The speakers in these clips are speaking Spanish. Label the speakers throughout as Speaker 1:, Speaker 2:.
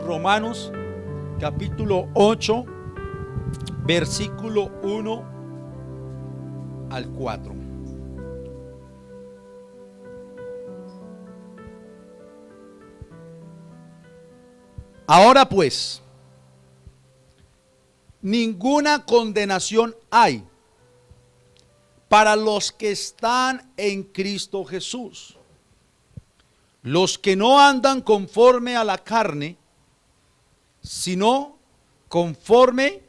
Speaker 1: Romanos capítulo 8, versículo 1 al 4. Ahora pues, ninguna condenación hay para los que están en Cristo Jesús, los que no andan conforme a la carne, sino conforme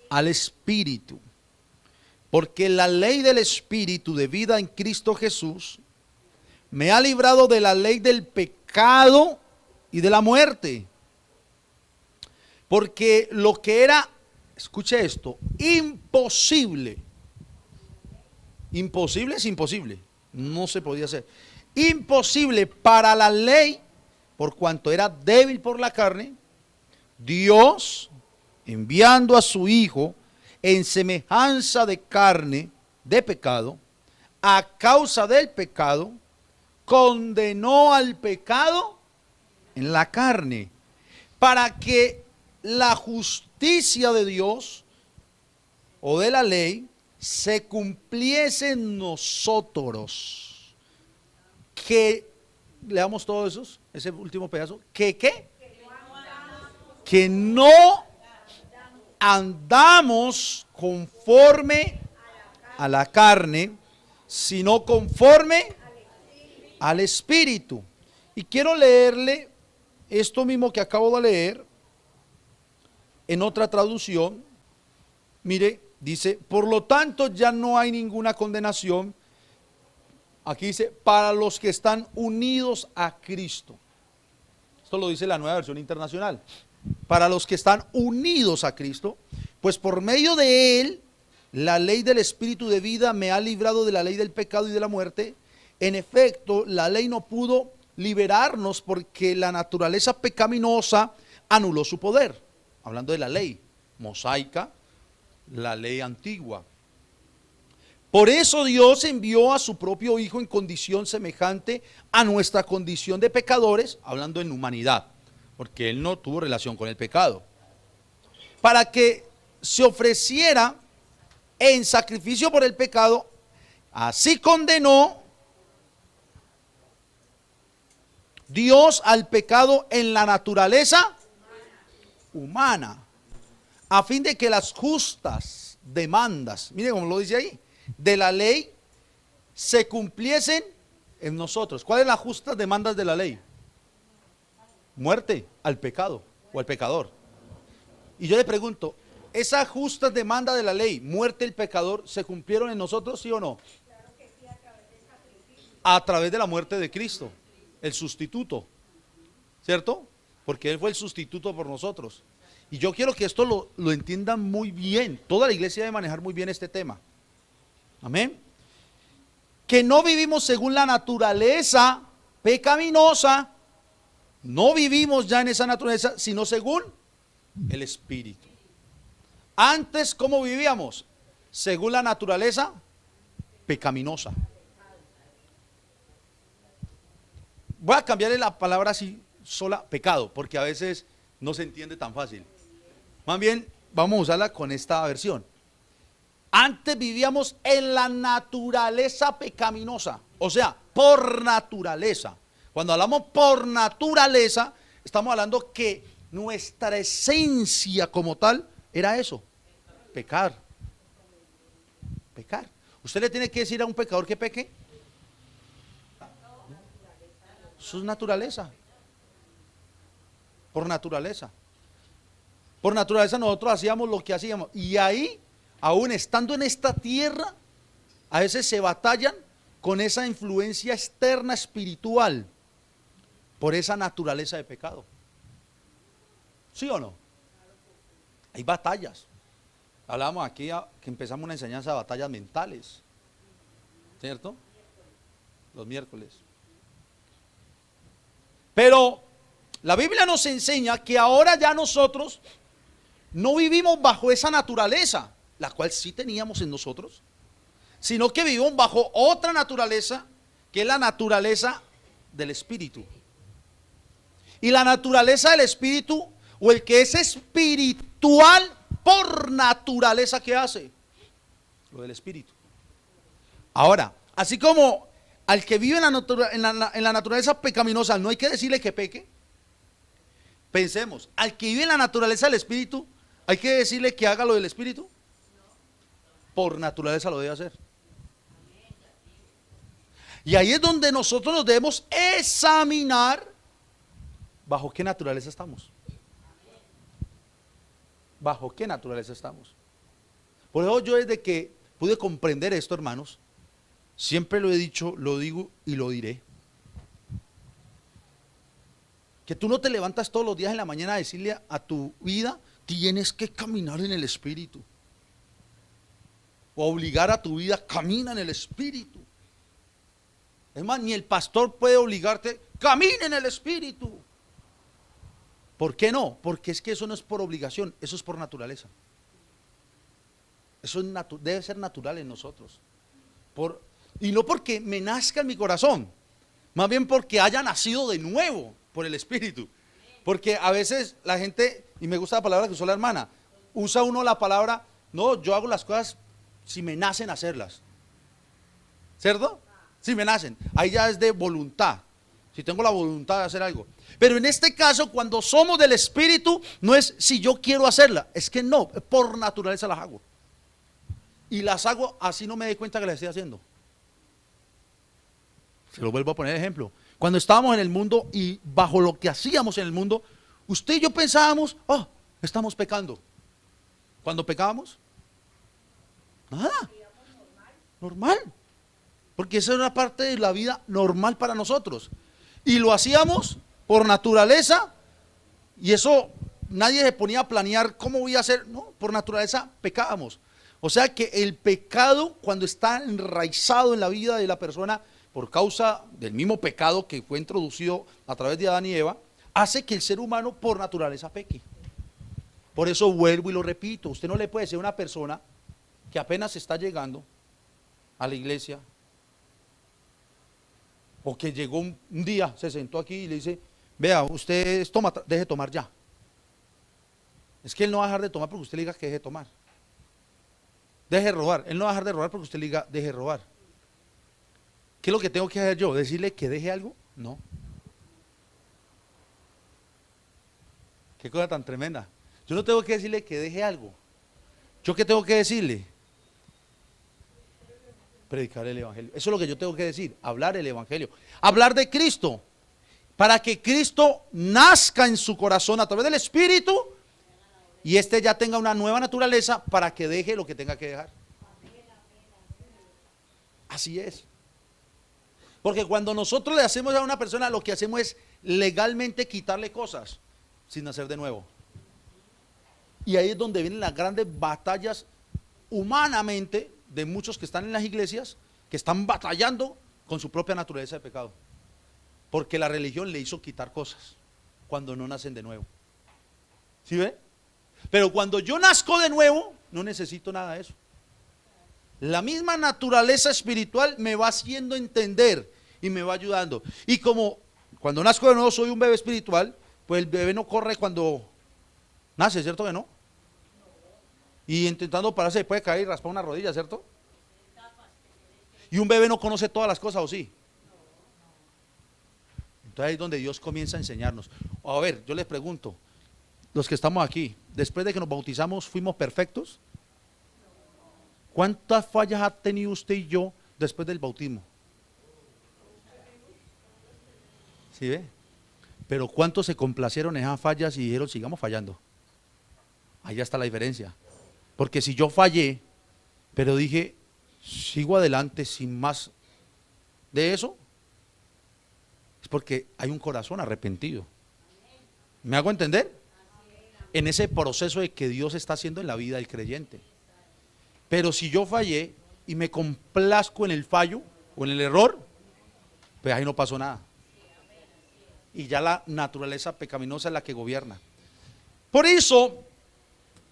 Speaker 1: al Espíritu. Porque la ley del Espíritu de vida en Cristo Jesús me ha librado de la ley del pecado y de la muerte. Porque lo que era, escuche esto, imposible es imposible, no se podía hacer. Imposible para la ley, por cuanto era débil por la carne, Dios, enviando a su Hijo en semejanza de carne, de pecado, a causa del pecado, condenó al pecado en la carne, para que la justicia de Dios o de la ley se cumpliese en nosotros. Que leamos todos esos, ese último pedazo. Que no andamos conforme a la carne, sino conforme al Espíritu. Y quiero leerle esto mismo que acabo de leer en otra traducción. Mire, dice: por lo tanto ya no hay ninguna condenación. Aquí dice: para los que están unidos a Cristo. Esto lo dice la Nueva Versión Internacional. Para los que están unidos a Cristo, pues por medio de Él, la ley del Espíritu de vida me ha librado de la ley del pecado y de la muerte. En efecto, la ley no pudo liberarnos porque la naturaleza pecaminosa anuló su poder. Hablando de la ley mosaica, la ley antigua. Por eso Dios envió a su propio Hijo en condición semejante a nuestra condición de pecadores, hablando en humanidad, porque Él no tuvo relación con el pecado, para que se ofreciera en sacrificio por el pecado. Así condenó Dios al pecado en la naturaleza humana, a fin de que las justas demandas, mire cómo lo dice ahí, de la ley se cumpliesen en nosotros. ¿Cuáles son las justas demandas de la ley? Muerte al pecado o al pecador. Y yo le pregunto, ¿esas justas demandas de la ley, muerte al pecador, se cumplieron en nosotros, sí o no?
Speaker 2: Claro que sí, a través del sacrificio.
Speaker 1: A través de la muerte de Cristo, el sustituto, ¿cierto? Porque Él fue el sustituto por nosotros. Y yo quiero que esto lo entiendan muy bien. Toda la iglesia debe manejar muy bien este tema. Amén. Que no vivimos según la naturaleza pecaminosa. No vivimos ya en esa naturaleza, sino según el Espíritu. Antes, ¿cómo vivíamos? Según la naturaleza pecaminosa. Voy a cambiarle la palabra así, sola, pecado, porque a veces no se entiende tan fácil. Más bien, vamos a usarla con esta versión. Antes vivíamos en la naturaleza pecaminosa, o sea, por naturaleza. Cuando hablamos por naturaleza, estamos hablando que nuestra esencia como tal era eso, pecar. Pecar. ¿Usted le tiene que decir a un pecador que peque? Eso es naturaleza. Por naturaleza. Por naturaleza nosotros hacíamos lo que hacíamos. Y ahí, aún estando en esta tierra, a veces se batallan con esa influencia externa espiritual por esa naturaleza de pecado. ¿Sí o no? Hay batallas. Hablábamos aquí que empezamos una enseñanza de batallas mentales, ¿cierto? Los miércoles. Pero la Biblia nos enseña que ahora ya nosotros no vivimos bajo esa naturaleza, la cual sí teníamos en nosotros, sino que vivimos bajo otra naturaleza, que es la naturaleza del Espíritu. Y la naturaleza del Espíritu o el que es espiritual por naturaleza, ¿qué hace? Lo del espíritu. Ahora, así como al que vive en la naturaleza pecaminosa no hay que decirle que peque, pensemos, al que vive en la naturaleza del espíritu, ¿hay que decirle que haga lo del espíritu? Por naturaleza lo debe hacer. Y ahí es donde nosotros nos debemos examinar bajo qué naturaleza estamos. ¿Bajo qué naturaleza estamos? Por eso yo desde que pude comprender esto, hermanos, siempre lo he dicho, lo digo y lo diré. Que tú no te levantas todos los días en la mañana a decirle a tu vida, tienes que caminar en el Espíritu. O obligar a tu vida, camina en el Espíritu. Es más, ni el pastor puede obligarte, camina en el Espíritu. ¿Por qué no? Porque es que eso no es por obligación, eso es por naturaleza. Eso debe ser natural en nosotros. Y no porque me nazca en mi corazón, más bien porque haya nacido de nuevo por el Espíritu. Porque a veces la gente, y me gusta la palabra que usó la hermana, usa uno la palabra, no, yo hago las cosas si me nacen hacerlas. ¿Cierto? Si me nacen. Ahí ya es de voluntad. Si tengo la voluntad de hacer algo. Pero en este caso, cuando somos del Espíritu, no es si yo quiero hacerla, es que no, por naturaleza las hago. Y las hago así no me doy cuenta que las estoy haciendo. Se lo vuelvo a poner de ejemplo. Cuando estábamos en el mundo y bajo lo que hacíamos en el mundo, usted y yo pensábamos, oh, estamos pecando. Cuando pecábamos, nada, normal. Porque esa era una parte de la vida normal para nosotros. Y lo hacíamos por naturaleza, y eso nadie se ponía a planear cómo voy a hacer, no, por naturaleza pecábamos. O sea que el pecado, cuando está enraizado en la vida de la persona, por causa del mismo pecado que fue introducido a través de Adán y Eva, hace que el ser humano por naturaleza peque. Por eso vuelvo y lo repito, usted no le puede decir a una persona que apenas está llegando a la iglesia, o que llegó un día, se sentó aquí y le dice, vea, usted deje de tomar ya. Es que él no va a dejar de tomar porque usted le diga que deje de tomar. Deje de robar, él no va a dejar de robar porque usted le diga deje de robar. ¿Qué es lo que tengo que hacer yo? ¿Decirle que deje algo? No. Qué cosa tan tremenda. Yo no tengo que decirle que deje algo. ¿Yo qué tengo que decirle? Predicar el Evangelio. Eso es lo que yo tengo que decir, hablar el Evangelio. Hablar de Cristo, para que Cristo nazca en su corazón a través del Espíritu y éste ya tenga una nueva naturaleza para que deje lo que tenga que dejar. Así es. Porque cuando nosotros le hacemos a una persona, lo que hacemos es legalmente quitarle cosas sin nacer de nuevo. Y ahí es donde vienen las grandes batallas humanamente de muchos que están en las iglesias, que están batallando con su propia naturaleza de pecado. Porque la religión le hizo quitar cosas cuando no nacen de nuevo. ¿Sí ve? Pero cuando yo nazco de nuevo, no necesito nada de eso. La misma naturaleza espiritual me va haciendo entender y me va ayudando. Y como cuando nazco de nuevo soy un bebé espiritual, pues el bebé no corre cuando nace, ¿cierto que no? Y intentando pararse puede caer y raspar una rodilla, ¿cierto? Y un bebé no conoce todas las cosas, ¿o sí? Entonces ahí es donde Dios comienza a enseñarnos. A ver, yo les pregunto, los que estamos aquí, después de que nos bautizamos, ¿fuimos perfectos? ¿Cuántas fallas ha tenido usted y yo después del bautismo? ¿Sí ve? Pero ¿cuántos se complacieron en esas fallas y dijeron sigamos fallando? Ahí está la diferencia. Porque si yo fallé, pero dije sigo adelante sin más de eso, es porque hay un corazón arrepentido. ¿Me hago entender? En ese proceso de que Dios está haciendo en la vida del creyente. Pero si yo fallé y me complazco en el fallo o en el error, pues ahí no pasó nada. Y ya la naturaleza pecaminosa es la que gobierna. Por eso,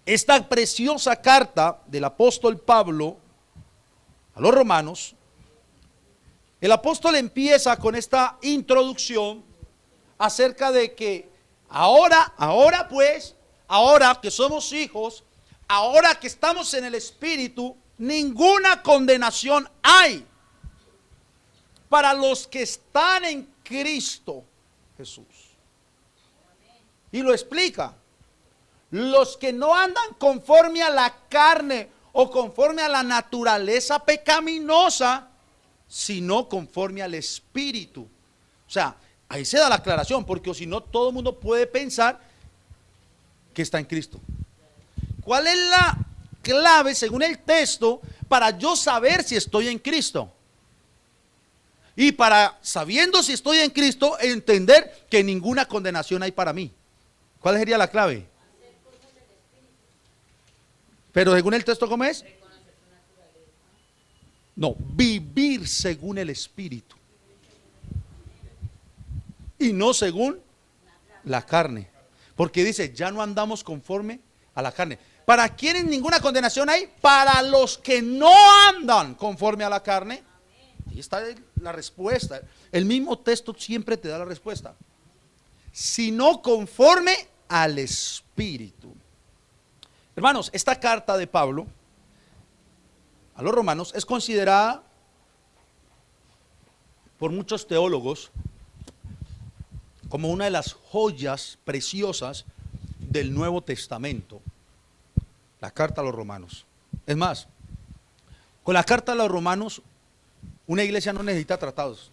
Speaker 1: esta preciosa carta del apóstol Pablo a los romanos, el apóstol empieza con esta introducción acerca de que Ahora pues, ahora que somos hijos, ahora que estamos en el Espíritu, ninguna condenación hay para los que están en Cristo Jesús. Y lo explica. Los que no andan conforme a la carne o conforme a la naturaleza pecaminosa, sino conforme al Espíritu. O sea, ahí se da la aclaración, porque si no todo el mundo puede pensar que está en Cristo. ¿Cuál es la clave según el texto para yo saber si estoy en Cristo? Y para, sabiendo si estoy en Cristo, entender que ninguna condenación hay para mí. ¿Cuál sería la clave? Pero según el texto, ¿cómo es? No, vivir según el Espíritu. Y no según la carne. Porque dice, ya no andamos conforme a la carne. ¿Para quiénes ninguna condenación hay? Para los que no andan conforme a la carne. Ahí está la respuesta. El mismo texto siempre te da la respuesta. Sino conforme al Espíritu. Hermanos, esta carta de Pablo a los romanos es considerada por muchos teólogos como una de las joyas preciosas del Nuevo Testamento. La carta a los romanos. Es más, con la carta a los romanos, una iglesia no necesita tratados.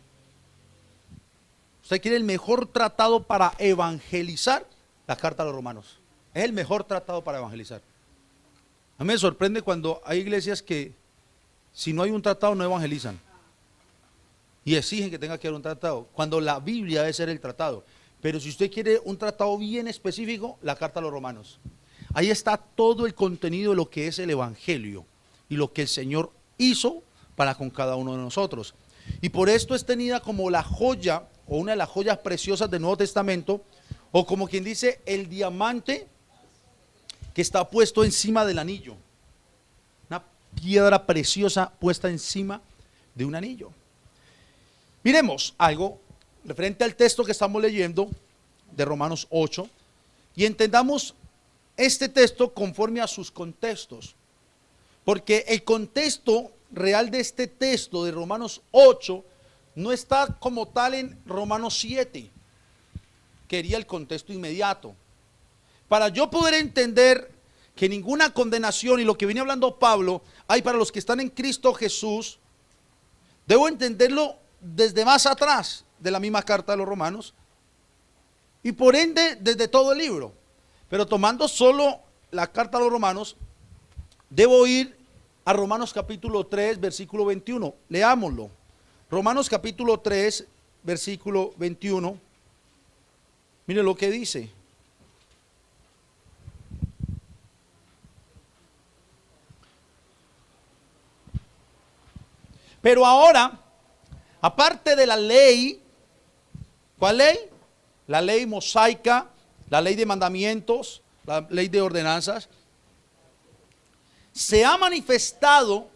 Speaker 1: Usted quiere el mejor tratado para evangelizar, la carta a los romanos. Es el mejor tratado para evangelizar. A mí me sorprende cuando hay iglesias que si no hay un tratado no evangelizan. Y exigen que tenga que haber un tratado, cuando la Biblia debe ser el tratado. Pero si usted quiere un tratado bien específico, la carta a los romanos. Ahí está todo el contenido de lo que es el evangelio y lo que el Señor hizo para con cada uno de nosotros. Y por esto es tenida como la joya o una de las joyas preciosas del Nuevo Testamento, o como quien dice el diamante que está puesto encima del anillo. Una piedra preciosa puesta encima de un anillo. Miremos algo referente al texto que estamos leyendo de Romanos 8 y entendamos este texto conforme a sus contextos. Porque el contexto real de este texto de Romanos 8 no está como tal en Romanos 7, que sería el contexto inmediato. Para yo poder entender que ninguna condenación y lo que viene hablando Pablo hay para los que están en Cristo Jesús, debo entenderlo desde más atrás de la misma carta de los Romanos y por ende desde todo el libro. Pero tomando solo la carta a los Romanos, debo ir a Romanos capítulo 3, versículo 21. Leámoslo. Romanos capítulo 3, versículo 21. Mire lo que dice. Pero ahora, aparte de la ley, ¿cuál ley? La ley mosaica, la ley de mandamientos, la ley de ordenanzas. Se ha manifestado,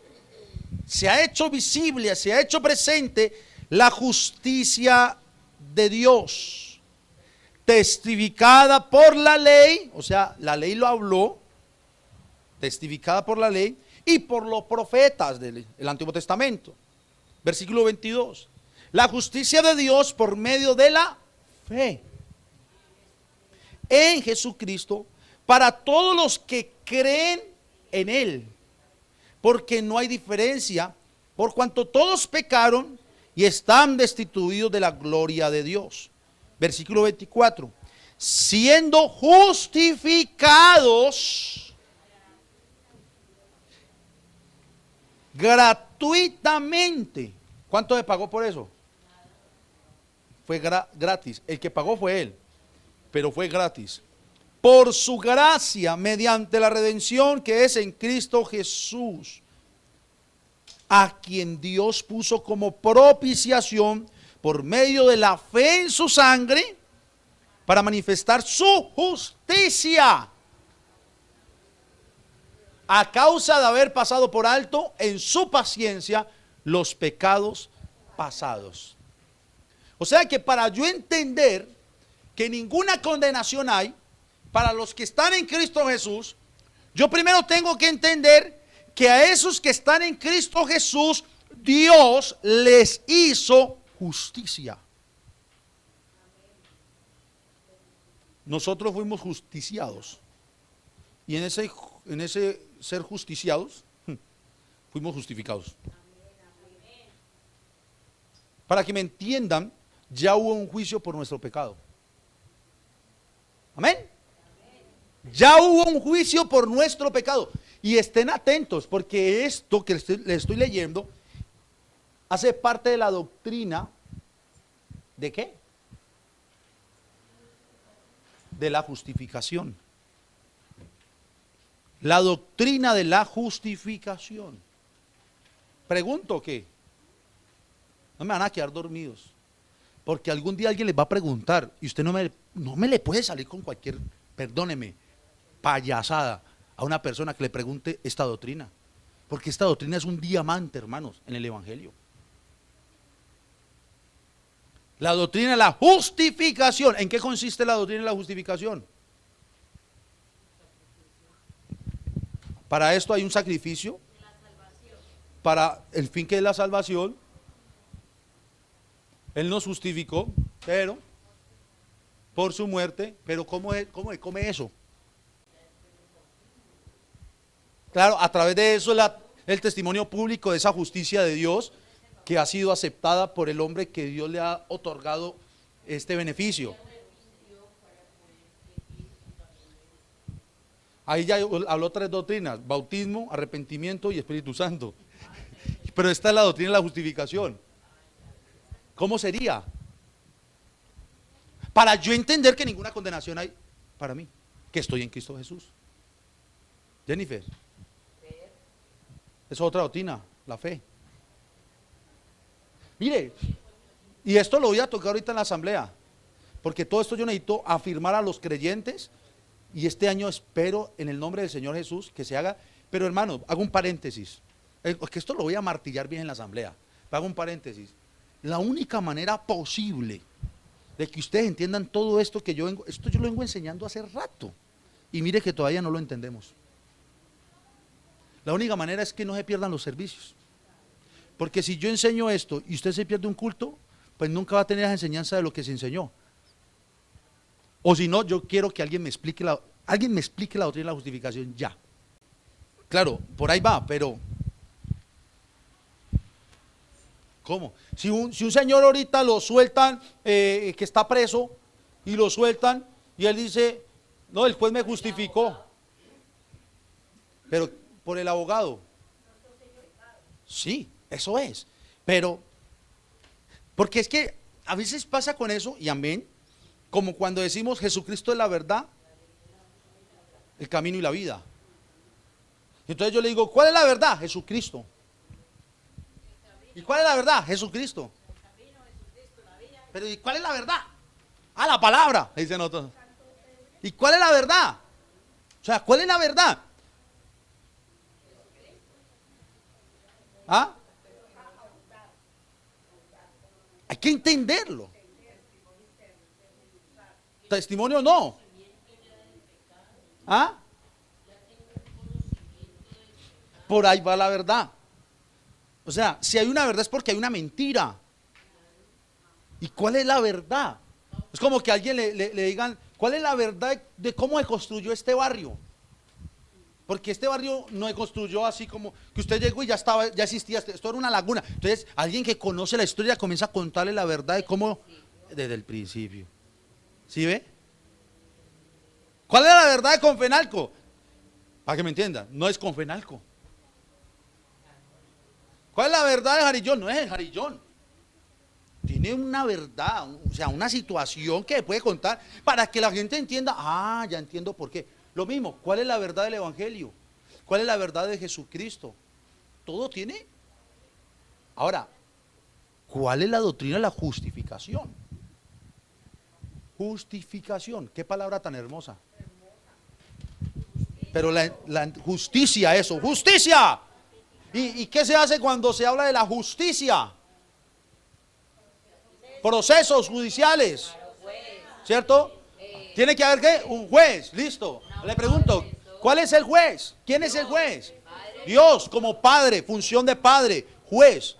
Speaker 1: se ha hecho visible, se ha hecho presente la justicia de Dios, testificada por la ley, o sea, la ley lo habló, testificada por la ley y por los profetas del Antiguo Testamento. Versículo 22. La justicia de Dios por medio de la fe en Jesucristo para todos los que creen en Él, porque no hay diferencia, por cuanto todos pecaron y están destituidos de la gloria de Dios. Versículo 24. Siendo justificados gratuitamente. ¿Cuánto le pagó por eso? Fue gratis. El que pagó fue él, pero fue gratis. Por su gracia, mediante la redención que es en Cristo Jesús, a quien Dios puso como propiciación por medio de la fe en su sangre, para manifestar su justicia, a causa de haber pasado por alto en su paciencia los pecados pasados. O sea que para yo entender que ninguna condenación hay para los que están en Cristo Jesús, yo primero tengo que entender que a esos que están en Cristo Jesús, Dios les hizo justicia. Nosotros fuimos justiciados. Y en ese ser justiciados, fuimos justificados. Para que me entiendan, ya hubo un juicio por nuestro pecado. Amén. Ya hubo un juicio por nuestro pecado. Y estén atentos, porque esto que les estoy leyendo hace parte de la doctrina ¿de qué? De la justificación. La doctrina de la justificación. Pregunto que no me van a quedar dormidos, porque algún día alguien les va a preguntar y usted no me le puede salir con cualquier, perdóneme, payasada a una persona que le pregunte esta doctrina, porque esta doctrina es un diamante, hermanos, en el Evangelio. La doctrina de la justificación. ¿En qué consiste la doctrina de la justificación? Para esto hay un sacrificio, para el fin que es la salvación. Él nos justificó, pero por su muerte. Pero ¿cómo come eso? Claro, a través de eso el testimonio público de esa justicia de Dios que ha sido aceptada por el hombre que Dios le ha otorgado este beneficio. Ahí ya habló tres doctrinas: bautismo, arrepentimiento y Espíritu Santo. Pero esta es la doctrina de la justificación. ¿Cómo sería? Para yo entender que ninguna condenación hay para mí, que estoy en Cristo Jesús. Jennifer, es otra doctrina, la fe. Mire, y esto lo voy a tocar ahorita en la asamblea, porque todo esto yo necesito afirmar a los creyentes, y este año espero en el nombre del Señor Jesús que se haga. Pero hermano, hago un paréntesis, que esto lo voy a martillar bien en la asamblea. Hago un paréntesis. La única manera posible de que ustedes entiendan todo esto que yo lo vengo enseñando hace rato, y mire que todavía no lo entendemos. La única manera es que no se pierdan los servicios. Porque si yo enseño esto y usted se pierde un culto, pues nunca va a tener esa enseñanza de lo que se enseñó. O si no, yo quiero que alguien me explique la doctrina de la justificación ya. Claro, por ahí va, pero ¿cómo? Si un señor ahorita lo sueltan, que está preso, y lo sueltan, y él dice, no, el juez me justificó, pero por el abogado. Sí, eso es. Pero, porque es que a veces pasa con eso, y amén, como cuando decimos Jesucristo es la verdad, el camino y la vida. Entonces yo le digo, ¿cuál es la verdad? Jesucristo. ¿Y cuál es la verdad? Jesucristo. Pero ¿y cuál es la verdad? Ah, la palabra, dicen otros. ¿Y cuál es la verdad? O sea, ¿cuál es la verdad? ¿Ah? Hay que entenderlo. Testimonio no. ¿Ah? Por ahí va la verdad. O sea, si hay una verdad es porque hay una mentira. ¿Y cuál es la verdad? Es como que a alguien le digan, ¿cuál es la verdad de cómo se construyó este barrio? Porque este barrio no se construyó así como que usted llegó y ya existía, esto era una laguna. Entonces, alguien que conoce la historia comienza a contarle la verdad de cómo, desde el principio. ¿Sí ve? ¿Cuál es la verdad de Confenalco? Para que me entiendan, no es Confenalco. ¿Cuál es la verdad de Jarillón? No es el Jarillón. Tiene una verdad, o sea, una situación que puede contar para que la gente entienda. Ah, ya entiendo por qué. Lo mismo, ¿cuál es la verdad del Evangelio? ¿Cuál es la verdad de Jesucristo? Todo tiene. Ahora, ¿cuál es la doctrina de la justificación? Justificación, qué palabra tan hermosa. Pero la justicia, eso, justicia. ¿Y qué se hace cuando se habla de la justicia? Procesos judiciales. ¿cierto? Tiene que haber ¿qué? Un juez, listo. Le pregunto, ¿cuál es el juez? ¿Quién es el juez? Dios como padre, función de padre, juez.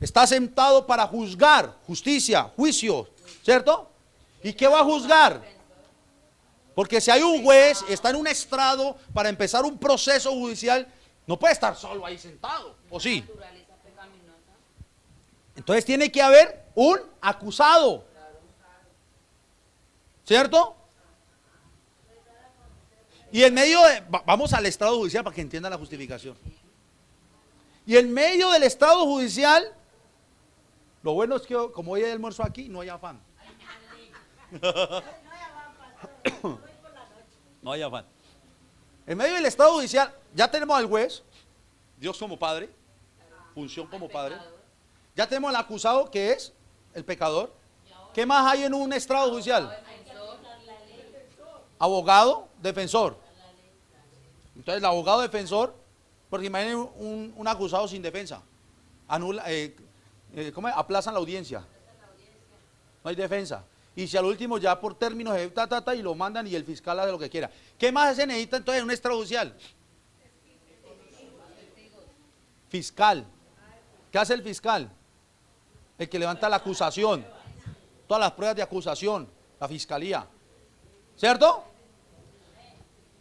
Speaker 1: Está sentado para juzgar, justicia, juicio, ¿cierto? ¿Y qué va a juzgar? Porque si hay un juez, está en un estrado para empezar un proceso judicial, no puede estar solo ahí sentado, ¿o sí? Entonces tiene que haber un acusado, ¿cierto? Y en medio de, vamos al estrado judicial para que entiendan la justificación. Y en medio del estrado judicial, lo bueno es que como hoy hay almuerzo aquí, no hay afán. No hay afán. En medio del estado judicial, ya tenemos al juez, Dios como padre, función como padre. Ya tenemos al acusado, que es el pecador. ¿Qué más hay en un estrado judicial? Abogado, defensor. Entonces el abogado defensor, porque imaginen un acusado sin defensa. Anula, ¿cómo es? Aplazan la audiencia. No hay defensa. Y si al último ya por términos y lo mandan y el fiscal hace lo que quiera. ¿Qué más se necesita entonces en un extrajudicial? Fiscal. ¿Qué hace el fiscal? El que levanta la acusación. Todas las pruebas de acusación. La fiscalía. ¿Cierto?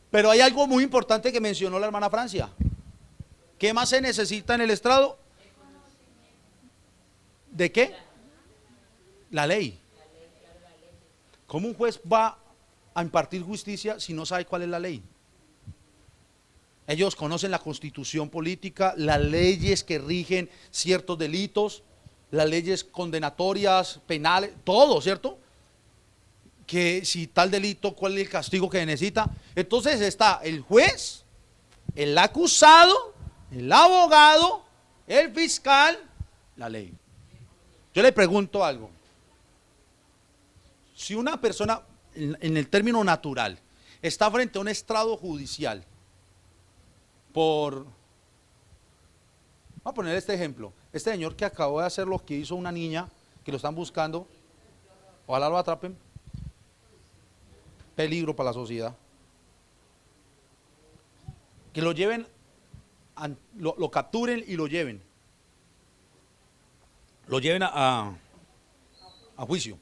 Speaker 1: Pero hay algo muy importante que mencionó la hermana Francia. ¿Qué más se necesita en el estrado? ¿De qué? La ley. ¿Cómo un juez va a impartir justicia si no sabe cuál es la ley? Ellos conocen la constitución política, las leyes que rigen ciertos delitos, las leyes condenatorias, penales, todo, ¿cierto? Que si tal delito, cuál es el castigo que necesita. Entonces está el juez, el acusado, el abogado, el fiscal, la ley. Yo le pregunto algo. Si una persona, en el término natural, está frente a un estrado judicial vamos a poner este ejemplo, este señor que acabó de hacer lo que hizo una niña, que lo están buscando, ojalá lo atrapen, peligro para la sociedad, que lo lleven, lo capturen y lo lleven a juicio.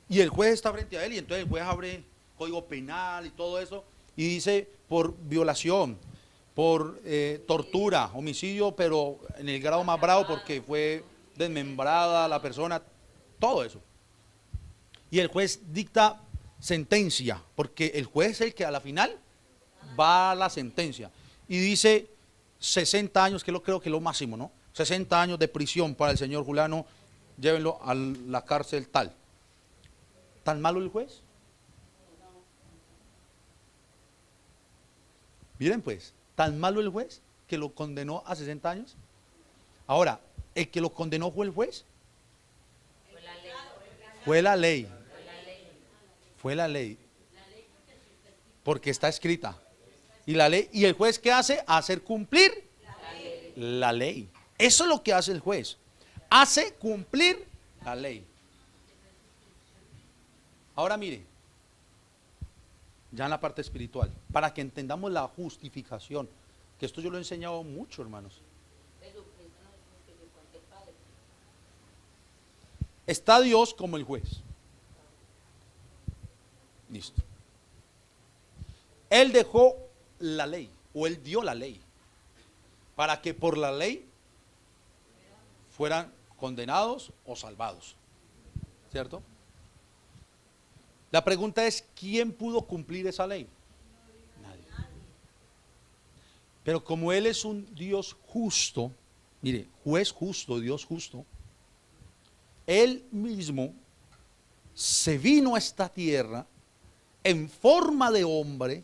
Speaker 1: Y el juez está frente a él y entonces el juez abre código penal y todo eso y dice por violación, por tortura, homicidio, pero en el grado más bravo porque fue desmembrada la persona, todo eso. Y el juez dicta sentencia, porque el juez es el que a la final va a la sentencia y dice 60 años, que creo que es lo máximo, ¿no? 60 años de prisión para el señor Juliano, llévenlo a la cárcel tal. ¿Tan malo el juez? Miren pues, ¿tan malo el juez que lo condenó a 60 años? Ahora, ¿el que lo condenó fue el juez? Fue la ley. Fue la ley. Porque está escrita. Y la ley, ¿y el juez qué hace? Hacer cumplir la ley. Eso es lo que hace el juez. Hace cumplir la ley. Ahora mire, ya en la parte espiritual, para que entendamos la justificación, que esto yo lo he enseñado mucho, hermanos. Está Dios como el juez. Listo. Él dejó la ley, o él dio la ley, para que por la ley fueran condenados o salvados. ¿Cierto? La pregunta es, ¿quién pudo cumplir esa ley? Nadie. Pero como Él es un Dios justo, mire, juez justo, Dios justo, Él mismo se vino a esta tierra en forma de hombre,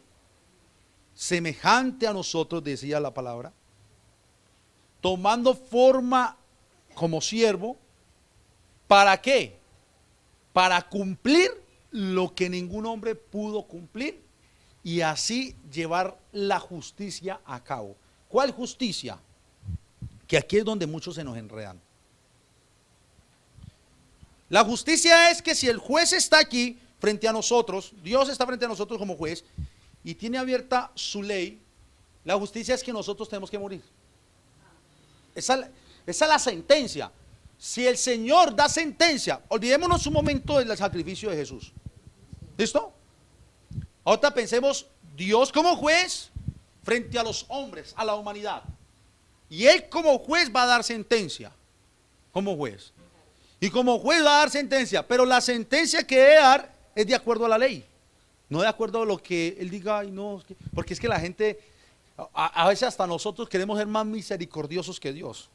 Speaker 1: semejante a nosotros, decía la palabra, tomando forma como siervo, ¿para qué? Para cumplir lo que ningún hombre pudo cumplir y así llevar la justicia a cabo. ¿Cuál justicia? Que aquí es donde muchos se nos enredan. La justicia es que si el juez está aquí frente a nosotros, Dios está frente a nosotros como juez y tiene abierta su ley, la justicia es que nosotros tenemos que morir. Esa es la sentencia. Si el Señor da sentencia, olvidémonos un momento del sacrificio de Jesús. ¿Listo? Ahora pensemos Dios como juez frente a los hombres, a la humanidad. Y Él como juez va a dar sentencia. Como juez. Y como juez va a dar sentencia. Pero la sentencia que debe dar es de acuerdo a la ley. No de acuerdo a lo que Él diga. Ay, no, porque es que la gente, a veces hasta nosotros queremos ser más misericordiosos que Dios.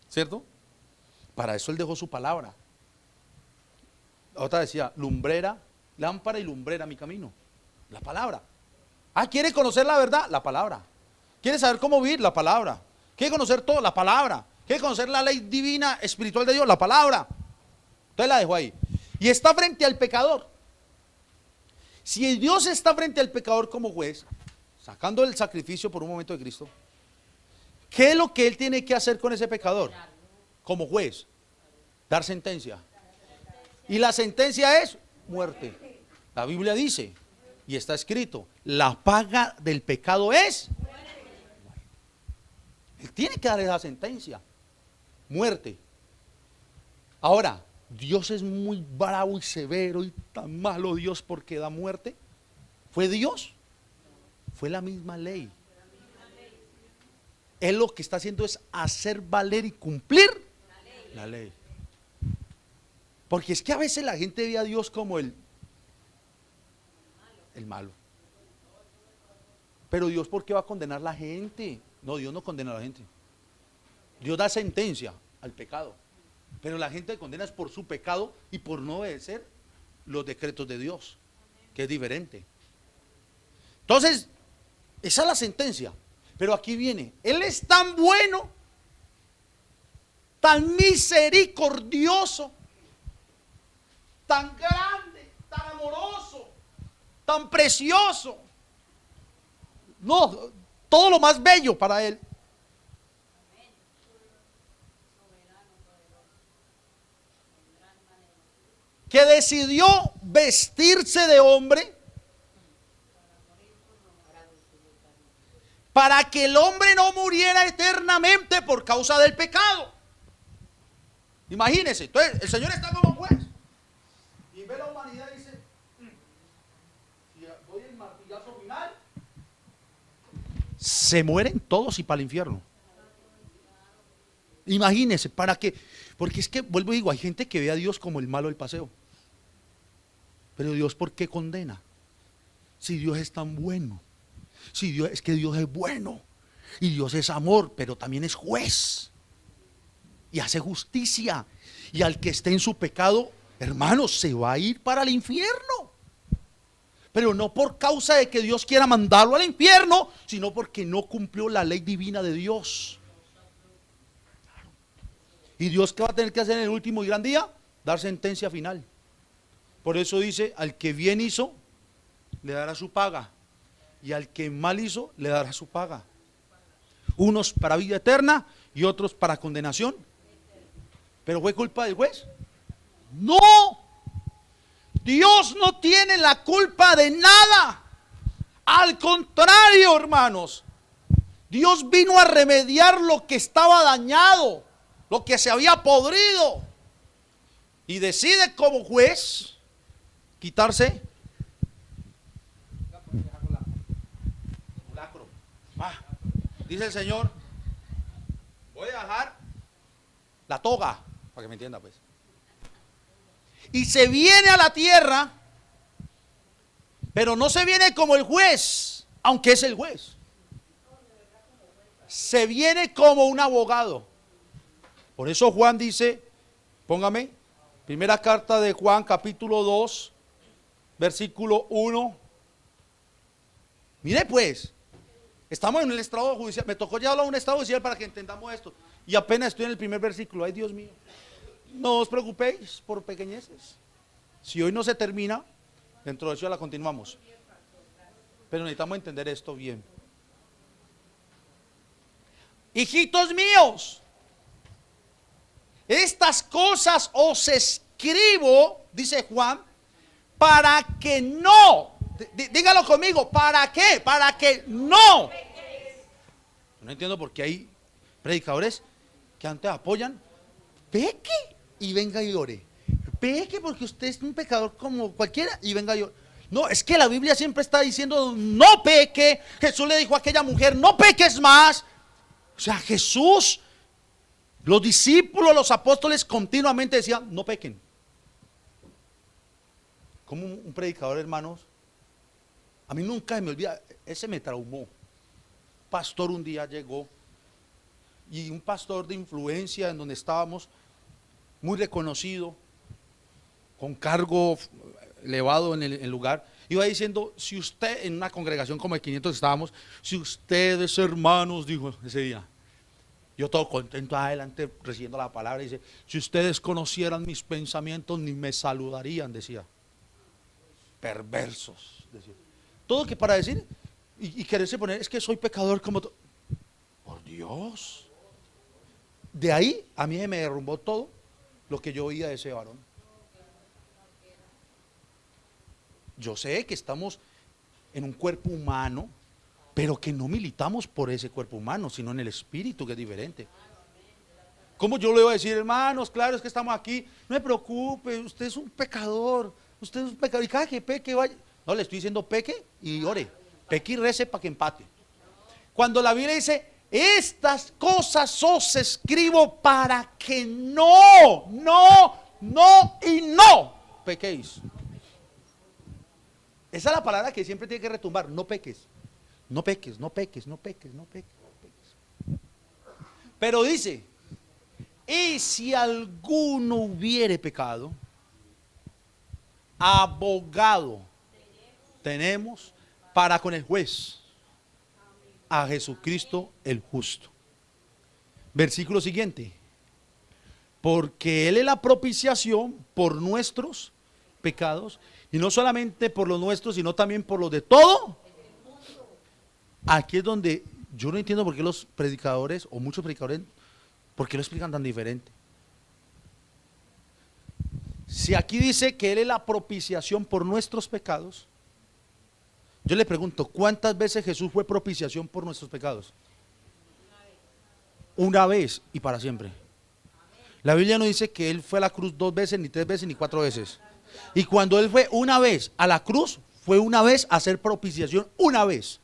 Speaker 1: ¿Cierto? Para eso Él dejó su palabra. Otra decía, lumbrera, lámpara y lumbrera mi camino. La palabra. Ah, ¿quiere conocer la verdad? La palabra. ¿Quiere saber cómo vivir? La palabra. ¿Quiere conocer todo? La palabra. ¿Quiere conocer la ley divina, espiritual de Dios? La palabra. Entonces la dejo ahí. Y está frente al pecador. Si Dios está frente al pecador como juez, sacando el sacrificio por un momento de Cristo, ¿qué es lo que Él tiene que hacer con ese pecador? Como juez, dar sentencia. Y la sentencia es muerte. La Biblia dice, y está escrito, la paga del pecado es muerte. Él tiene que dar esa sentencia, muerte. Ahora, Dios es muy bravo y severo y tan malo Dios porque da muerte. ¿Fue Dios? Fue la misma ley. Él lo que está haciendo es hacer valer y cumplir la ley. Porque es que a veces la gente ve a Dios como el malo. Pero Dios, ¿por qué va a condenar a la gente? No, Dios no condena a la gente. Dios da sentencia al pecado. Pero la gente condena es por su pecado y por no obedecer los decretos de Dios, que es diferente. Entonces, esa es la sentencia. Pero aquí viene, Él es tan bueno, tan misericordioso, tan grande, tan amoroso, tan precioso. No, todo lo más bello para Él. Que decidió vestirse de hombre para que el hombre no muriera eternamente por causa del pecado. Imagínense, entonces el Señor está como juez y ve la humanidad y dice, si doy el martillazo final, se mueren todos y para el infierno. Imagínense, ¿para qué? Porque es que, vuelvo y digo, hay gente que ve a Dios como el malo del paseo. Pero Dios, ¿por qué condena? Si Dios es tan bueno. Si Dios, es que Dios es bueno. Y Dios es amor, pero también es juez. Y hace justicia. Y al que esté en su pecado, hermanos, se va a ir para el infierno. Pero no por causa de que Dios quiera mandarlo al infierno, sino porque no cumplió la ley divina de Dios. ¿Y Dios qué va a tener que hacer en el último y gran día? Dar sentencia final. Por eso dice, al que bien hizo, le dará su paga. Y al que mal hizo, le dará su paga. Unos para vida eterna y otros para condenación. ¿Pero fue culpa del juez? No. Dios no tiene la culpa de nada. Al contrario, hermanos. Dios vino a remediar lo que estaba dañado, lo que se había podrido. Y decide como juez quitarse dice el Señor, voy a dejar la toga, para que me entienda pues. Y se viene a la tierra, pero no se viene como el juez, aunque es el juez. Se viene como un abogado. Por eso Juan dice, póngame, primera carta de Juan, capítulo 2, versículo 1. Mire pues, estamos en el estado judicial. Me tocó ya hablar de un estado judicial para que entendamos esto. Y apenas estoy en el primer versículo. Ay, Dios mío. No os preocupéis por pequeñeces. Si hoy no se termina, dentro de eso ya la continuamos. Pero necesitamos entender esto bien. Hijitos míos, estas cosas os escribo, dice Juan, para que no, dígalo conmigo, ¿para qué? Para que no. No entiendo por qué hay predicadores que antes apoyan, peque y venga y ore. Peque porque usted es un pecador como cualquiera y venga y ore. No, es que la Biblia siempre está diciendo no peque. Jesús le dijo a aquella mujer, no peques más. O sea, Jesús, los discípulos, los apóstoles continuamente decían, no pequen. Como un predicador, hermanos, a mí nunca se me olvida, ese me traumó. Pastor un día llegó y un pastor de influencia en donde estábamos, muy reconocido, con cargo elevado en el lugar, iba diciendo, si usted, en una congregación como de 500 estábamos, si ustedes hermanos, dijo ese día, yo todo contento adelante recibiendo la palabra, dice, si ustedes conocieran mis pensamientos ni me saludarían, decía. Perversos, decía. Todo que para decir y quererse poner, es que soy pecador como por Dios. De ahí a mí me derrumbó todo lo que yo oía de ese varón. Yo sé que estamos en un cuerpo humano, pero que no militamos por ese cuerpo humano, sino en el espíritu, que es diferente. ¿Cómo yo le voy a decir, hermanos, claro, es que estamos aquí, no me preocupe, usted es un pecador, usted es un pecador, y cada que peque vaya? No, le estoy diciendo peque y ore, peque y rece para que empate. Cuando la Biblia dice, estas cosas os escribo para que no y no pequéis. Esa es la palabra que siempre tiene que retumbar, no peques, no peques, no peques, no peques, no peques, no peques. Pero dice, y si alguno hubiere pecado, abogado tenemos para con el juez, a Jesucristo el justo. Versículo siguiente, porque Él es la propiciación por nuestros pecados, y no solamente por los nuestros, sino también por los de todo. Aquí es donde yo no entiendo por qué los predicadores, o muchos predicadores, ¿por qué lo explican tan diferente? Si aquí dice que Él es la propiciación por nuestros pecados, yo le pregunto, ¿cuántas veces Jesús fue propiciación por nuestros pecados? Una vez y para siempre. La Biblia no dice que Él fue a la cruz 2 veces, ni 3 veces, ni 4 veces. Y cuando Él fue una vez a la cruz, fue una vez a hacer propiciación, una vez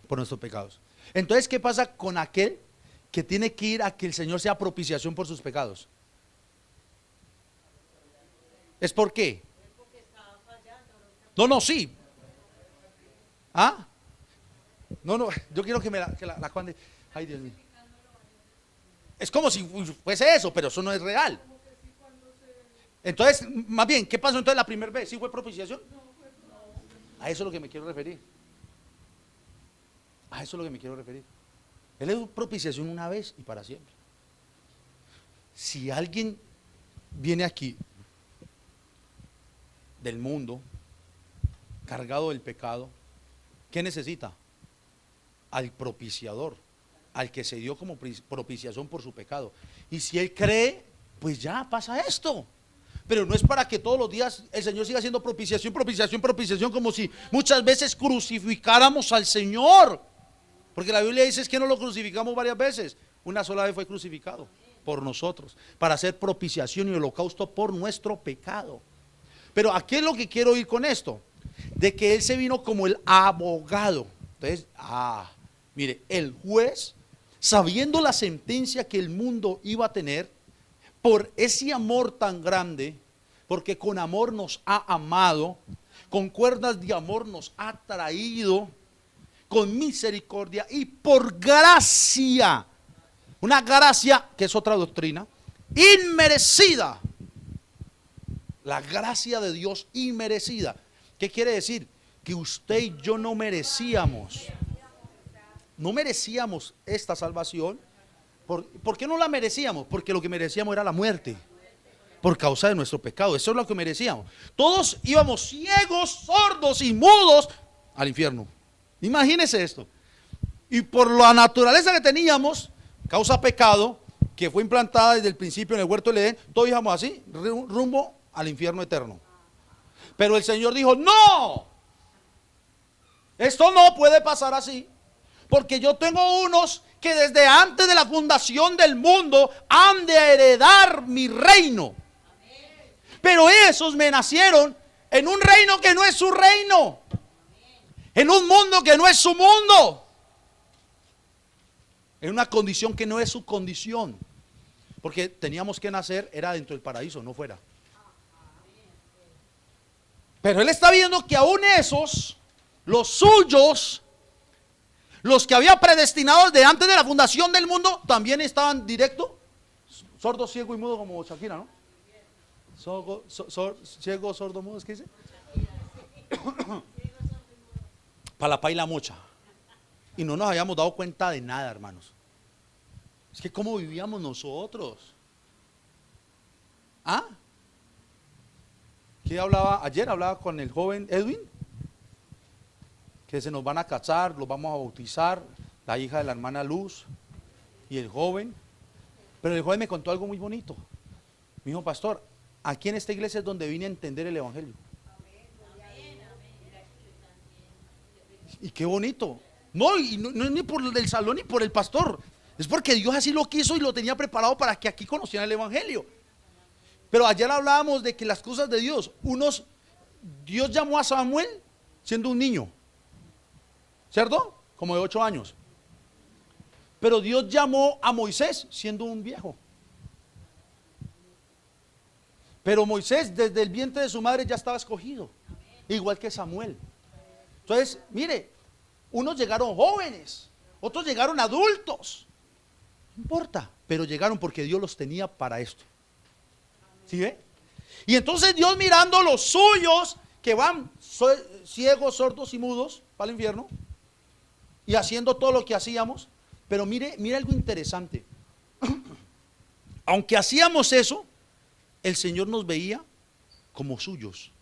Speaker 1: por nuestros pecados. Entonces, ¿qué pasa con aquel que tiene que ir a que el Señor sea propiciación por sus pecados? ¿Es por qué? No, sí. ¿Ah? No, yo quiero que la cuande. Ay, Dios mío. Es como si fuese eso, pero eso no es real. Entonces, más bien, ¿qué pasó entonces la primera vez? ¿Sí fue propiciación? A eso es lo que me quiero referir. A eso es lo que me quiero referir. Él es propiciación una vez y para siempre. Si alguien viene aquí del mundo, cargado del pecado, ¿qué necesita? Al propiciador, al que se dio como propiciación por su pecado. Y si él cree, pues ya pasa esto. Pero no es para que todos los días el Señor siga haciendo propiciación, como si muchas veces crucificáramos al Señor. Porque la Biblia dice es que no lo crucificamos varias veces. Una sola vez fue crucificado por nosotros, para hacer propiciación y holocausto por nuestro pecado. Pero ¿a qué es lo que quiero ir con esto? De que Él se vino como el abogado. Entonces, mire, el juez, sabiendo la sentencia que el mundo iba a tener, por ese amor tan grande, porque con amor nos ha amado, con cuerdas de amor nos ha traído, con misericordia y por gracia, una gracia que es otra doctrina, inmerecida, la gracia de Dios inmerecida. ¿Qué quiere decir? Que usted y yo no merecíamos esta salvación. ¿Por qué no la merecíamos? Porque lo que merecíamos era la muerte, por causa de nuestro pecado. Eso es lo que merecíamos. Todos íbamos ciegos, sordos y mudos al infierno. Imagínese esto. Y por la naturaleza que teníamos, causa pecado, que fue implantada desde el principio en el huerto del Edén, todos íbamos así, rumbo al infierno eterno. Pero el Señor dijo, no, esto no puede pasar así, porque yo tengo unos que desde antes de la fundación del mundo han de heredar mi reino. Pero esos me nacieron en un reino que no es su reino, en un mundo que no es su mundo, en una condición que no es su condición, porque teníamos que nacer, era dentro del paraíso, no fuera. Pero Él está viendo que aún esos, los suyos, los que había predestinados de antes de la fundación del mundo, también estaban directo, sordo, ciego y mudo como Shakira, ¿no? Ciego, sordo, mudo, ¿qué dice? Para la paila mocha. Y no nos habíamos dado cuenta de nada, hermanos. Es que cómo vivíamos nosotros. ¿Ah? ¿Qué hablaba? Ayer hablaba con el joven Edwin, que se nos van a casar, los vamos a bautizar, la hija de la hermana Luz y el joven. Pero el joven me contó algo muy bonito. Me dijo, pastor, aquí en esta iglesia es donde vine a entender el evangelio. Y qué bonito. No, y no es ni por el salón ni por el pastor. Es porque Dios así lo quiso y lo tenía preparado para que aquí conocieran el evangelio. Pero ayer hablábamos de que las cosas de Dios, Dios llamó a Samuel siendo un niño, ¿cierto? Como de 8 años. Pero Dios llamó a Moisés siendo un viejo. Pero Moisés desde el vientre de su madre ya estaba escogido, igual que Samuel. Entonces, mire, unos llegaron jóvenes, otros llegaron adultos. No importa, pero llegaron porque Dios los tenía para esto. ¿Sí ve? Y entonces Dios mirando los suyos que van ciegos, sordos y mudos para el infierno y haciendo todo lo que hacíamos. Pero mire algo interesante. Aunque hacíamos eso, el Señor nos veía como suyos,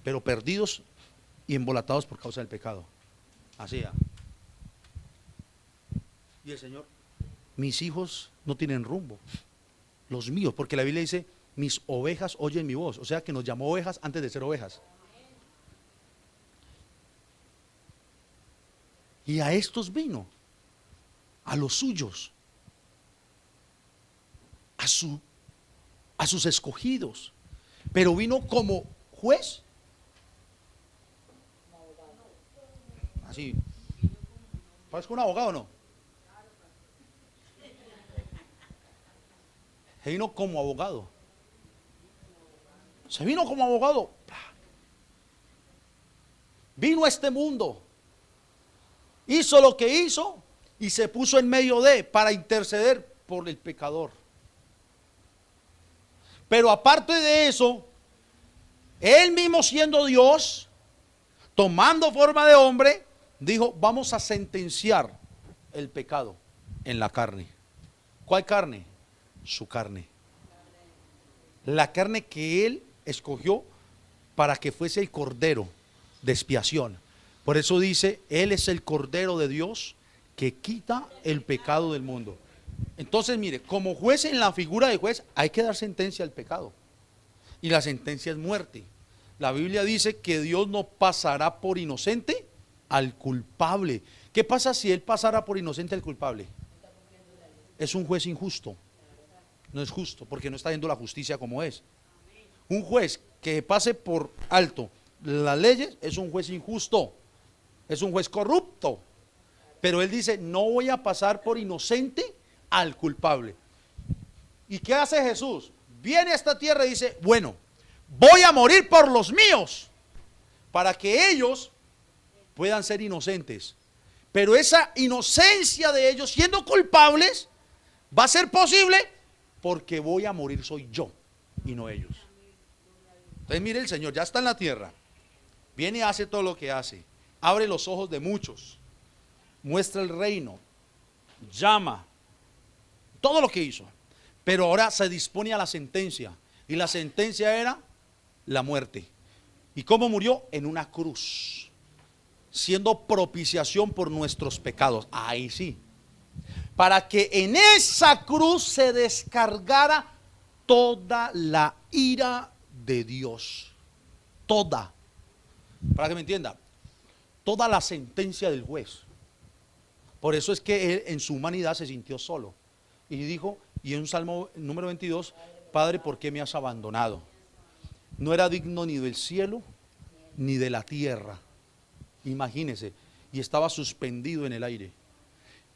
Speaker 1: pero perdidos y embolatados por causa del pecado. Así. Y el Señor, mis hijos no tienen rumbo, los míos, porque la Biblia dice, mis ovejas oyen mi voz. O sea que nos llamó ovejas antes de ser ovejas. Y a estos vino, a los suyos, a sus escogidos. Pero vino como juez. Así. ¿Parece un abogado o no? Se vino como abogado. Se vino como abogado. Vino a este mundo. Hizo lo que hizo y se puso en medio para interceder por el pecador. Pero aparte de eso, Él mismo siendo Dios, tomando forma de hombre, dijo, vamos a sentenciar el pecado en la carne. ¿Cuál carne? Su carne. La carne que Él escogió para que fuese el cordero de expiación. Por eso dice, Él es el cordero de Dios que quita el pecado del mundo. Entonces mire, como juez, en la figura de juez hay que dar sentencia al pecado, y la sentencia es muerte. La Biblia dice que Dios no pasará por inocente al culpable. ¿Qué pasa si Él pasara por inocente al culpable? Es un juez injusto. No es justo, porque no está viendo la justicia como es. Un juez que pase por alto las leyes es un juez injusto, es un juez corrupto. Pero Él dice, no voy a pasar por inocente al culpable. ¿Y qué hace Jesús? Viene a esta tierra y dice, bueno, voy a morir por los míos, para que ellos puedan ser inocentes. Pero esa inocencia de ellos siendo culpables va a ser posible porque voy a morir soy yo y no ellos. Entonces mire, el Señor ya está en la tierra, viene y hace todo lo que hace, abre los ojos de muchos, muestra el reino, llama, todo lo que hizo. Pero ahora se dispone a la sentencia, y la sentencia era la muerte. ¿Y cómo murió? En una cruz, siendo propiciación por nuestros pecados. Ahí sí, para que en esa cruz se descargara toda la ira de Dios. Toda, para que me entienda, toda la sentencia del juez. Por eso es que él en su humanidad se sintió solo. Y dijo, y en un Salmo número 22, Padre, ¿por qué me has abandonado? No era digno ni del cielo ni de la tierra. Imagínese, y estaba suspendido en el aire.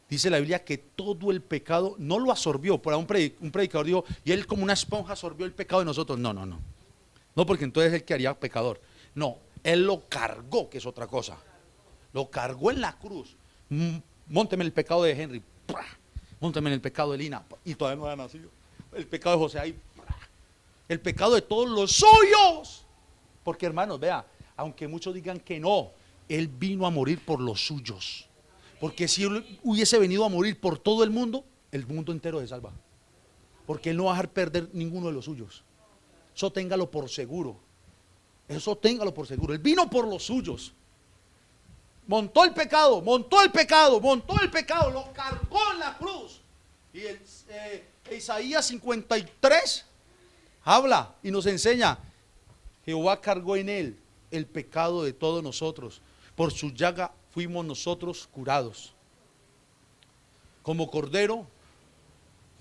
Speaker 1: Dice la Biblia que todo el pecado no lo absorbió. Por un predicador dijo, y él como una esponja absorbió el pecado de nosotros. No, no, no. No, porque entonces él quedaría pecador. No, él lo cargó, que es otra cosa. Lo cargó en la cruz. Mónteme el pecado de Henry. Mónteme en el pecado de Lina. Y todavía no había nacido. El pecado de José ahí. El pecado de todos los suyos. Porque hermanos, vea, aunque muchos digan que no, él vino a morir por los suyos. Porque si él hubiese venido a morir por todo el mundo entero se salva. Porque él no va a dejar perder ninguno de los suyos. Eso téngalo por seguro. Eso téngalo por seguro. Él vino por los suyos. Montó el pecado, montó el pecado, montó el pecado, lo cargó en la cruz. Y Isaías 53 habla y nos enseña, Jehová cargó en él el pecado de todos nosotros. Por su llaga fuimos nosotros curados. Como cordero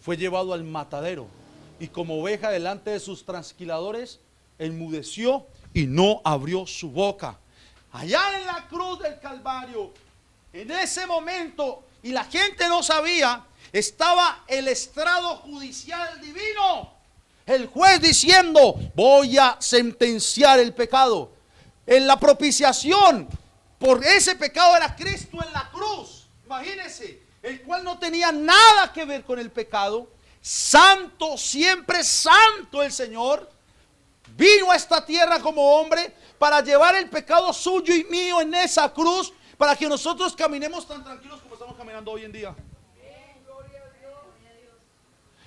Speaker 1: fue llevado al matadero, y como oveja delante de sus trasquiladores, enmudeció y no abrió su boca. Allá en la cruz del Calvario, en ese momento, y la gente no sabía, estaba el estrado judicial divino, el juez diciendo, voy a sentenciar el pecado. En la propiciación por ese pecado era Cristo en la cruz, imagínense, el cual no tenía nada que ver con el pecado. Santo, siempre santo el Señor, vino a esta tierra como hombre para llevar el pecado suyo y mío en esa cruz, para que nosotros caminemos tan tranquilos como estamos caminando hoy en día.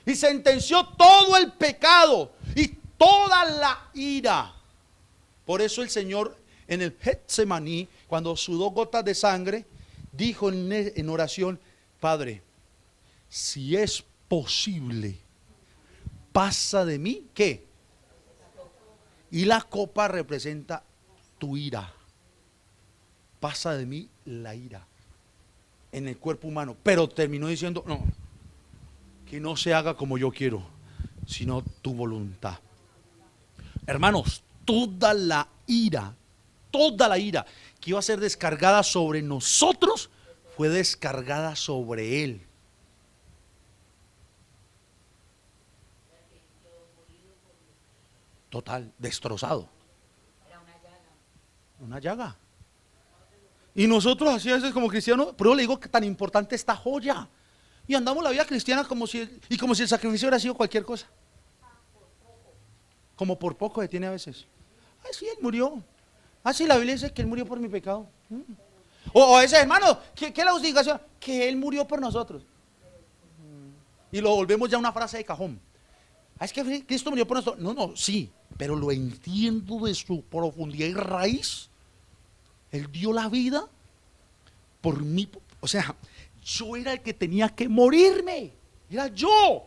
Speaker 1: Y sentenció todo el pecado y toda la ira. Por eso el Señor en el Getsemaní, cuando sudó gotas de sangre, dijo en oración, Padre, si es posible, pasa de mí, ¿qué? Y la copa representa tu ira. Pasa de mí la ira en el cuerpo humano. Pero terminó diciendo, no, que no se haga como yo quiero, sino tu voluntad. Hermanos, toda la ira que iba a ser descargada sobre nosotros, fue descargada sobre él. Total, destrozado. Una llaga. Y nosotros así a veces como cristianos, pero le digo que tan importante esta joya. Y andamos la vida cristiana como si el sacrificio hubiera sido cualquier cosa. Como por poco se tiene a veces. Ay, sí, él murió. Ah, sí, la Biblia dice que él murió por mi pecado. O a veces, hermano, ¿qué es la justificación? Que él murió por nosotros. Y lo volvemos ya una frase de cajón. Ah, es que Cristo murió por nosotros. No, no, sí, pero lo entiendo de su profundidad y raíz. Él dio la vida por mí. O sea, yo era el que tenía que morirme. Era yo.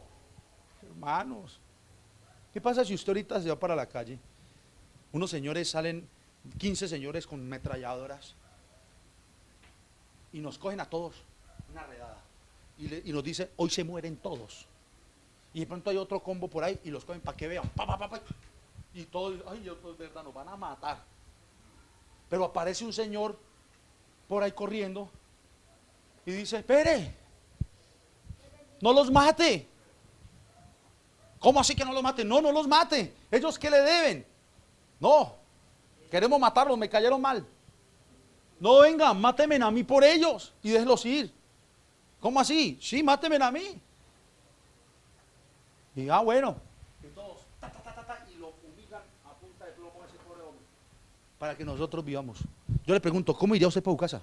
Speaker 1: Hermanos, ¿qué pasa si usted ahorita se va para la calle? Unos señores salen, 15 señores con metralladoras, y nos cogen a todos, una redada, y nos dice, hoy se mueren todos. Y de pronto hay otro combo por ahí y los cogen para que vean, y todos, ay, es verdad, nos van a matar. Pero aparece un señor por ahí corriendo y dice, espere, no los mate. ¿Cómo así que no los mate? No, no los mate. ¿Ellos qué le deben? No, queremos matarlos, me cayeron mal. No, vengan, mátenme a mí por ellos y déjenlos ir. ¿Cómo así? Sí, mátenme a mí. Y bueno, y todos y lo fumigan a punta de plomo a ese pobre hombre, para que nosotros vivamos. Yo le pregunto, ¿cómo iría usted para su casa?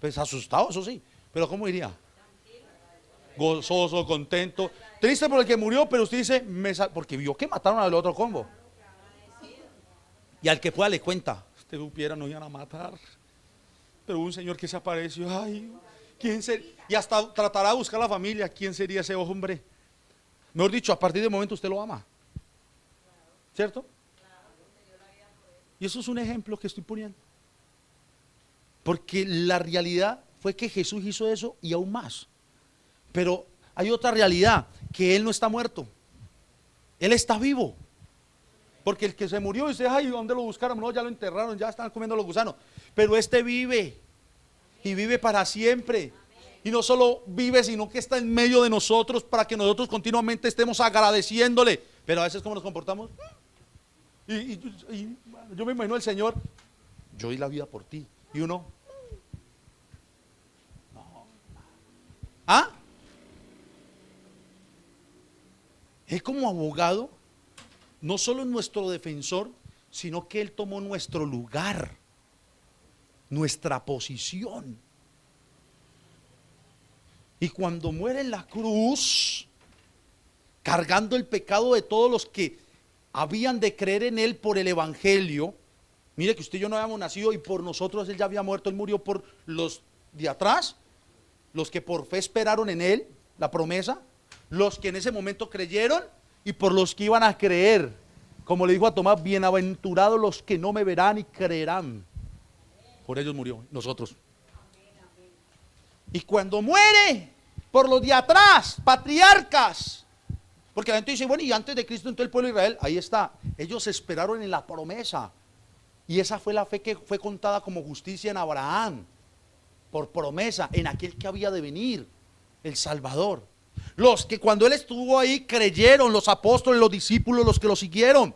Speaker 1: Pues asustado, eso sí, pero ¿cómo iría? Gozoso, contento, triste por el que murió, pero usted dice, porque vio que mataron al otro combo. Y al que pueda le cuenta, usted supiera, no iban a matar, pero hubo un señor que se apareció, ay, ¿quién sería? Y hasta tratará de buscar a la familia, ¿quién sería ese hombre? Mejor dicho, a partir de momento usted lo ama. ¿Cierto? Y eso es un ejemplo que estoy poniendo. Porque la realidad fue que Jesús hizo eso y aún más. Pero hay otra realidad, que Él no está muerto. Él está vivo. Porque el que se murió dice, ay, ¿dónde lo buscaron? No, ya lo enterraron, ya están comiendo los gusanos. Pero este vive. Y vive para siempre. Y no solo vive, sino que está en medio de nosotros para que nosotros continuamente estemos agradeciéndole. Pero a veces, ¿cómo nos comportamos? Y yo me imagino el Señor, yo di la vida por ti. Y uno, no. ¿Ah? Él como abogado, no solo es nuestro defensor, sino que Él tomó nuestro lugar, nuestra posición. Y cuando muere en la cruz, cargando el pecado de todos los que habían de creer en Él por el Evangelio, mire que usted y yo no habíamos nacido y por nosotros Él ya había muerto. Él murió por los de atrás, los que por fe esperaron en Él, la promesa, los que en ese momento creyeron y por los que iban a creer. Como le dijo a Tomás, bienaventurados los que no me verán y creerán. Por ellos murió, nosotros. Y cuando muere, por los de atrás, patriarcas, porque la gente dice, bueno, y antes de Cristo entró el pueblo de Israel, ahí está, ellos esperaron en la promesa, y esa fue la fe que fue contada como justicia en Abraham, por promesa, en aquel que había de venir, el Salvador. Los que cuando Él estuvo ahí creyeron, los apóstoles, los discípulos, los que lo siguieron.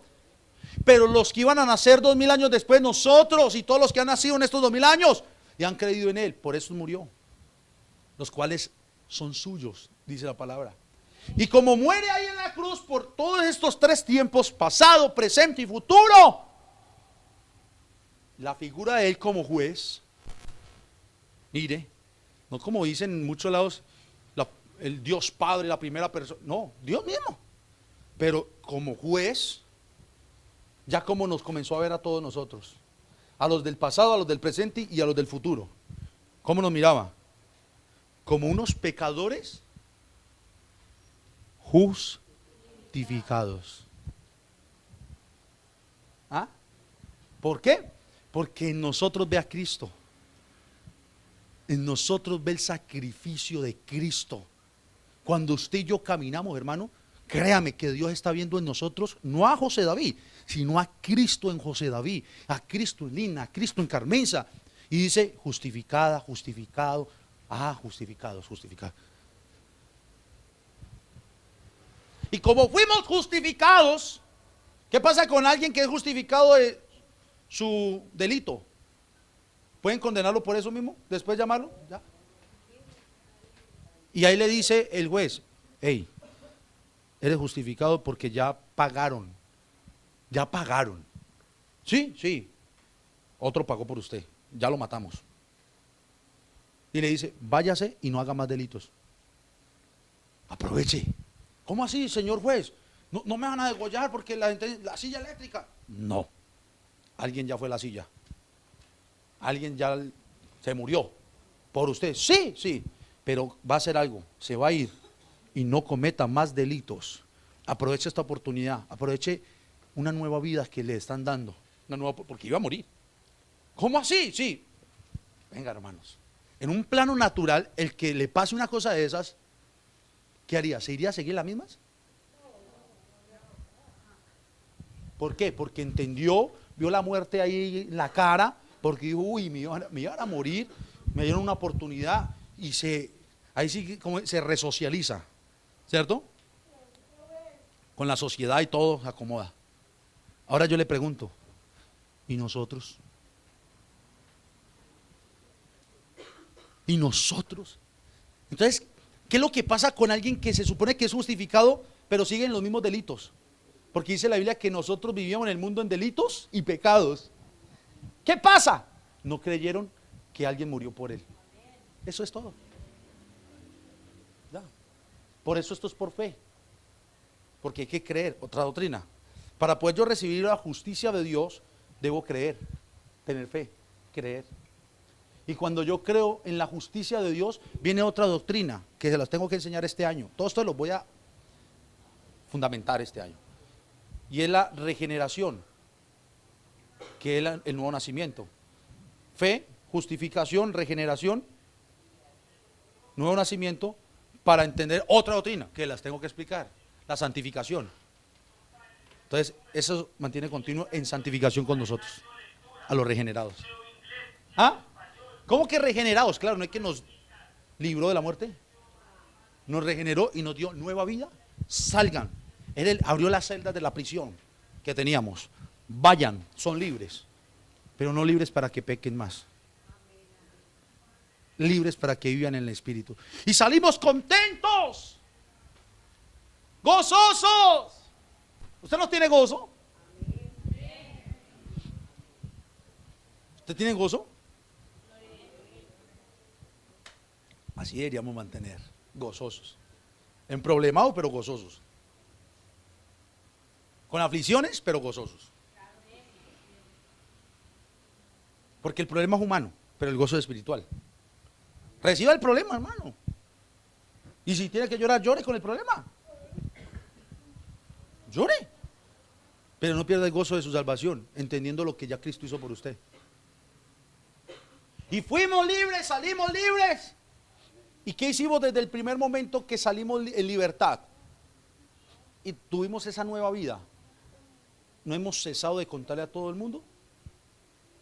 Speaker 1: Pero los que iban a nacer 2000 años después, nosotros y todos los que han nacido en estos 2000 años, y han creído en Él, por eso murió. Los cuales son suyos, dice la palabra. Y como muere ahí en la cruz por todos estos tres tiempos, pasado, presente y futuro, la figura de Él como juez, mire, no como dicen en muchos lados, el Dios Padre, la primera persona, no, Dios mismo, pero como juez, ya como nos comenzó a ver a todos nosotros, a los del pasado, a los del presente y a los del futuro. ¿Cómo nos miraba? Como unos pecadores justificados. ¿Ah? ¿Por qué? Porque en nosotros ve a Cristo. En nosotros ve el sacrificio de Cristo. Cuando usted y yo caminamos, hermano, créame que Dios está viendo en nosotros, no a José David, sino a Cristo en José David, a Cristo en Lina, a Cristo en Carmenza. Y dice, justificada, justificado, justificados, justificados. Y como fuimos justificados, ¿qué pasa con alguien que es justificado de su delito? ¿Pueden condenarlo por eso mismo? ¿Después llamarlo? ¿Ya? Y ahí le dice el juez, hey, eres justificado porque ya pagaron. Ya pagaron. Sí, sí. Otro pagó por usted. Ya lo matamos. Y le dice, váyase y no haga más delitos. Aproveche. ¿Cómo así, señor juez? No me van a degollar porque la silla eléctrica. No. Alguien ya fue a la silla. Alguien ya se murió por usted. Sí, sí. Pero va a hacer algo. Se va a ir y no cometa más delitos. Aproveche esta oportunidad. Aproveche una nueva vida que le están dando. Una nueva, porque iba a morir. ¿Cómo así? Sí. Venga, hermanos. En un plano natural, el que le pase una cosa de esas, ¿qué haría? ¿Se iría a seguir las mismas? ¿Por qué? Porque entendió, vio la muerte ahí en la cara, porque dijo, uy, me iban a morir, me dieron una oportunidad y ahí sí como se resocializa, ¿cierto? Con la sociedad y todo se acomoda. Ahora yo le pregunto, ¿y nosotros? ¿Y nosotros? Entonces, ¿qué es lo que pasa con alguien que se supone que es justificado, pero sigue en los mismos delitos? Porque dice la Biblia que nosotros vivíamos en el mundo en delitos y pecados. ¿Qué pasa? No creyeron que alguien murió por él. Eso es todo. Ya. Por eso esto es por fe. Porque hay que creer, otra doctrina. Para poder yo recibir la justicia de Dios, debo creer, tener fe, creer. Y cuando yo creo en la justicia de Dios, viene otra doctrina que se las tengo que enseñar este año. Todo esto lo voy a fundamentar este año. y es la regeneración, que es el nuevo nacimiento. Fe, justificación, regeneración, nuevo nacimiento, para entender otra doctrina, que las tengo que explicar, la santificación. Entonces, eso mantiene continuo en santificación con nosotros, a los regenerados. ¿Ah? ¿Cómo que regenerados? Claro, no es que nos libró de la muerte, nos regeneró y nos dio nueva vida. Salgan. Él abrió las celdas de la prisión que teníamos. Vayan, son libres, pero no libres para que pequen más. Libres para que vivan en el Espíritu. Y salimos contentos, gozosos. ¿Usted no tiene gozo? ¿Usted tiene gozo? Así deberíamos mantener, gozosos. En problemados, pero gozosos. Con aflicciones, pero gozosos. Porque el problema es humano, pero el gozo es espiritual. Reciba el problema, hermano. Y si tiene que llorar, llore con el problema. Llore. Pero no pierda el gozo de su salvación, entendiendo lo que ya Cristo hizo por usted. Y fuimos libres, salimos libres. ¿Y qué hicimos desde el primer momento que salimos en libertad? Y tuvimos esa nueva vida. ¿No hemos cesado de contarle a todo el mundo?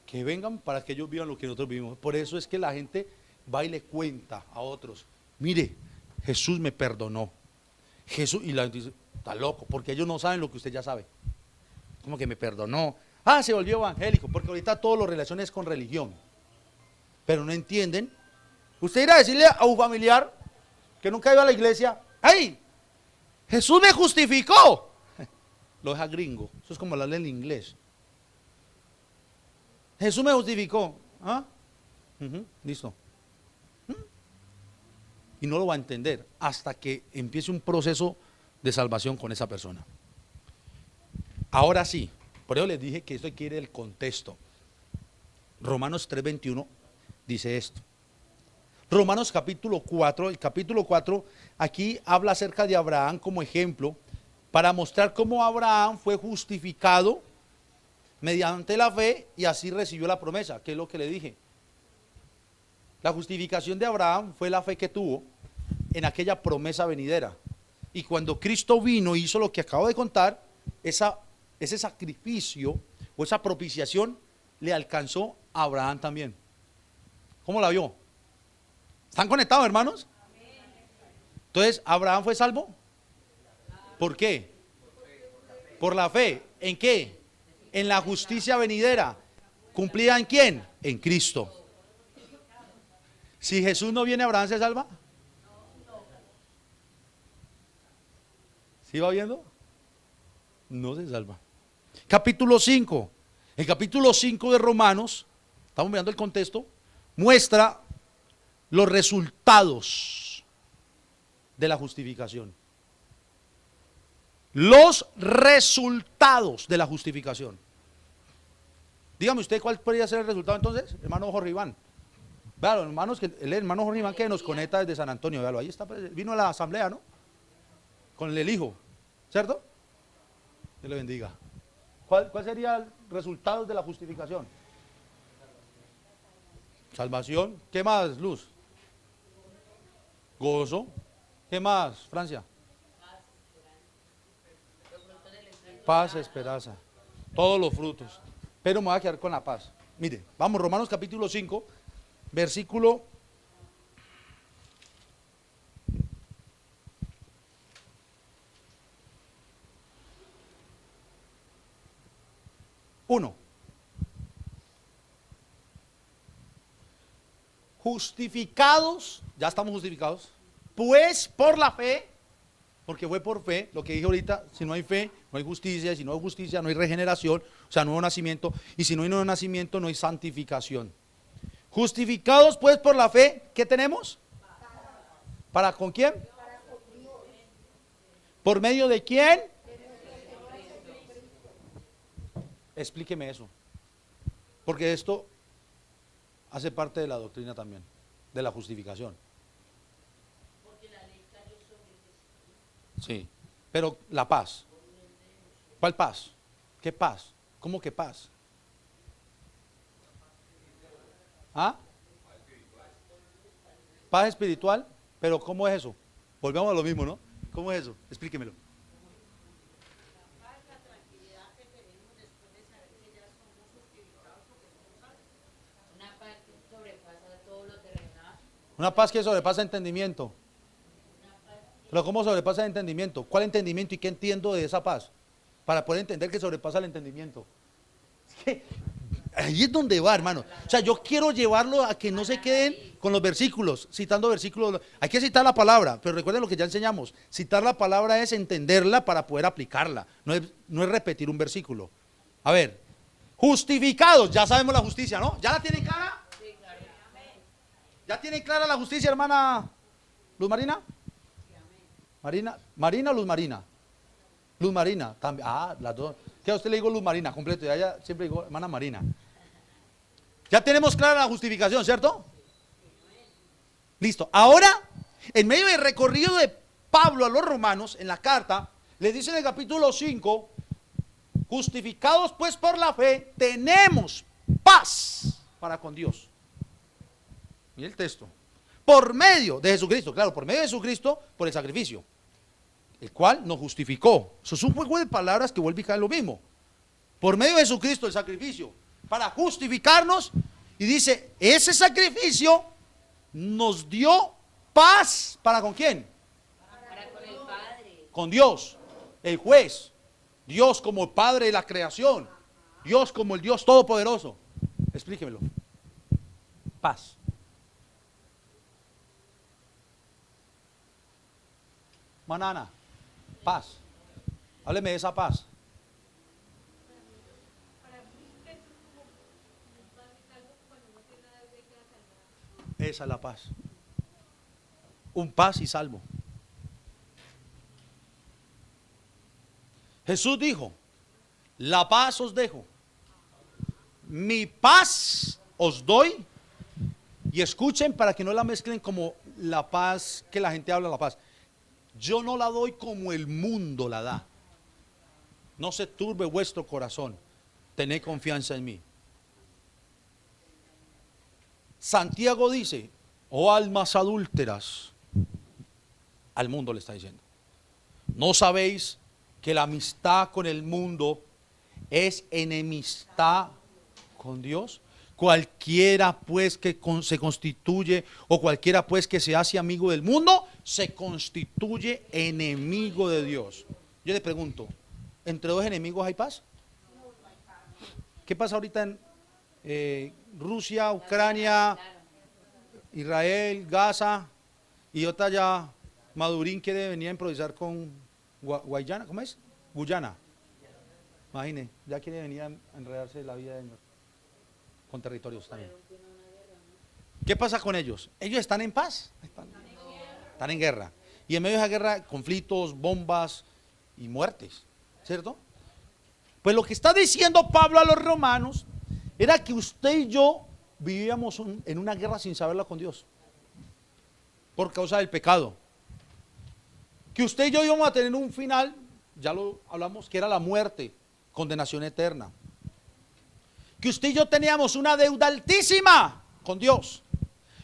Speaker 1: Que vengan para que ellos vivan lo que nosotros vivimos. Por eso es que la gente va y le cuenta a otros: mire, Jesús me perdonó. Jesús, y la gente dice: está loco, porque ellos no saben lo que usted ya sabe. Como que me perdonó. Ah, se volvió evangélico, porque ahorita todo lo relaciones con religión. Pero no entienden. Usted irá a decirle a un familiar que nunca iba a la iglesia: ¡ay! Jesús me justificó. Lo deja gringo. Eso es como hablarle en inglés. Jesús me justificó. ¿Ah? Listo. Y no lo va a entender hasta que empiece un proceso de salvación con esa persona. Ahora sí, por eso les dije que esto quiere el contexto. Romanos 3:21 dice esto. Romanos capítulo 4, el capítulo 4 aquí habla acerca de Abraham como ejemplo, para mostrar cómo Abraham fue justificado mediante la fe y así recibió la promesa, que es lo que le dije. La justificación de Abraham fue la fe que tuvo en aquella promesa venidera. Y cuando Cristo vino y hizo lo que acabo de contar, ese sacrificio o esa propiciación le alcanzó a Abraham también. ¿Cómo la vio? ¿Están conectados, hermanos? Entonces, ¿Abraham fue salvo? ¿Por qué? Por la fe. ¿En qué? En la justicia venidera. ¿Cumplida en quién? En Cristo. Si Jesús no viene, ¿Abraham se salva? ¿Sí va viendo? No se salva. Capítulo 5. El capítulo 5 de Romanos, estamos mirando el contexto, muestra los resultados de la justificación. Los resultados de la justificación. Dígame usted cuál podría ser el resultado entonces, hermano Jorge Iván. Vean, los hermanos, el hermano Jorge Iván que nos conecta desde San Antonio, véalo, ahí está, vino a la asamblea, ¿no? Con el hijo, ¿cierto? Dios le bendiga. ¿Cuál sería el resultado de la justificación? Salvación. ¿Qué más, Luz? Gozo. ¿Qué más, Francia? Paz, esperanza. Todos los frutos. Pero me voy a quedar con la paz. Mire, vamos, Romanos capítulo 5, versículo 1. Justificados, ya estamos justificados, pues por la fe, porque fue por fe, lo que dije ahorita: si no hay fe, no hay justicia, y si no hay justicia, no hay regeneración, o sea, nuevo nacimiento, y si no hay nuevo nacimiento, no hay santificación. Justificados pues por la fe, ¿qué tenemos? ¿Para con quién? ¿Por medio de quién? Explíqueme eso, porque esto hace parte de la doctrina también, de la justificación. Sí, pero la paz. ¿Cuál paz? ¿Qué paz? ¿Cómo que paz? ¿Ah? Paz espiritual, pero ¿cómo es eso? Volvemos a lo mismo, ¿no? ¿Cómo es eso? Explíquemelo. Una paz que sobrepasa entendimiento. Pero ¿cómo sobrepasa el entendimiento? ¿Cuál entendimiento y qué entiendo de esa paz? Para poder entender que sobrepasa el entendimiento. Es que ahí es donde va, hermano. O sea, yo quiero llevarlo a que no se queden con los versículos, citando versículos. Hay que citar la palabra, pero recuerden lo que ya enseñamos. Citar la palabra es entenderla para poder aplicarla. No es repetir un versículo. A ver, justificados, ya sabemos la justicia, ¿no? ¿Ya la tienen clara? ¿Ya tienen clara la justicia, hermana Luz Marina? Marina o Luz Marina. Luz Marina, también. Ah, las dos. Que a usted le digo Luz Marina, completo, y a ella siempre digo hermana Marina. Ya tenemos clara la justificación, ¿cierto? Listo. Ahora, en medio del recorrido de Pablo a los romanos, en la carta, les dice en el capítulo 5, justificados pues por la fe, tenemos paz para con Dios. Mira el texto. Por medio de Jesucristo, claro, por medio de Jesucristo, por el sacrificio, el cual nos justificó. Eso es un juego de palabras que vuelve a caer lo mismo. Por medio de Jesucristo, el sacrificio, para justificarnos, y dice, ese sacrificio nos dio paz. ¿Para con quién?
Speaker 2: Para con el Padre.
Speaker 1: Con Dios, el juez. Dios como el Padre de la creación. Dios como el Dios todopoderoso. Explíquemelo. Paz. Manana, paz. Hábleme de esa paz. Esa es la paz. Un paz y salvo. Jesús dijo, la paz os dejo, mi paz os doy. Y escuchen para que no la mezclen como la paz que la gente habla, la paz. Yo no la doy como el mundo la da. No se turbe vuestro corazón. Tened confianza en mí. Santiago dice, oh almas adúlteras, al mundo le está diciendo, ¿no sabéis que la amistad con el mundo es enemistad con Dios? Cualquiera pues que se constituye, o cualquiera pues que se hace amigo del mundo, se constituye enemigo de Dios. Yo le pregunto, ¿entre dos enemigos hay paz? ¿Qué pasa ahorita en Rusia, Ucrania, Israel, Gaza? Y otra ya, Madurín quiere venir a improvisar con Guayana, ¿cómo es? Guyana. Imagine, ya quiere venir a enredarse la vida de Dios. Con territorios también. ¿Qué pasa con ellos? Ellos están en paz, están en guerra. Y en medio de esa guerra, conflictos, bombas y muertes, ¿cierto? Pues lo que está diciendo Pablo a los romanos era que usted y yo vivíamos en una guerra sin saberla con Dios, por causa del pecado. Que usted y yo íbamos a tener un final, ya lo hablamos, que era la muerte, condenación eterna. Que usted y yo teníamos una deuda altísima con Dios.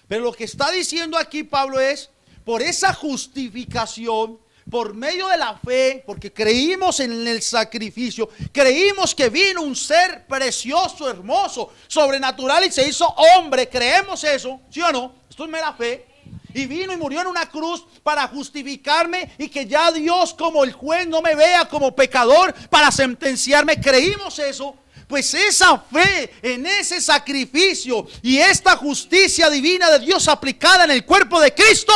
Speaker 1: Pero lo que está diciendo aquí Pablo es, por esa justificación, por medio de la fe, porque creímos en el sacrificio, creímos que vino un ser precioso, hermoso, sobrenatural y se hizo hombre, creemos eso, ¿sí o no? Esto es mera fe. Y vino y murió en una cruz para justificarme y que ya Dios como el juez no me vea como pecador para sentenciarme, creímos eso. Pues esa fe en ese sacrificio y esta justicia divina de Dios aplicada en el cuerpo de Cristo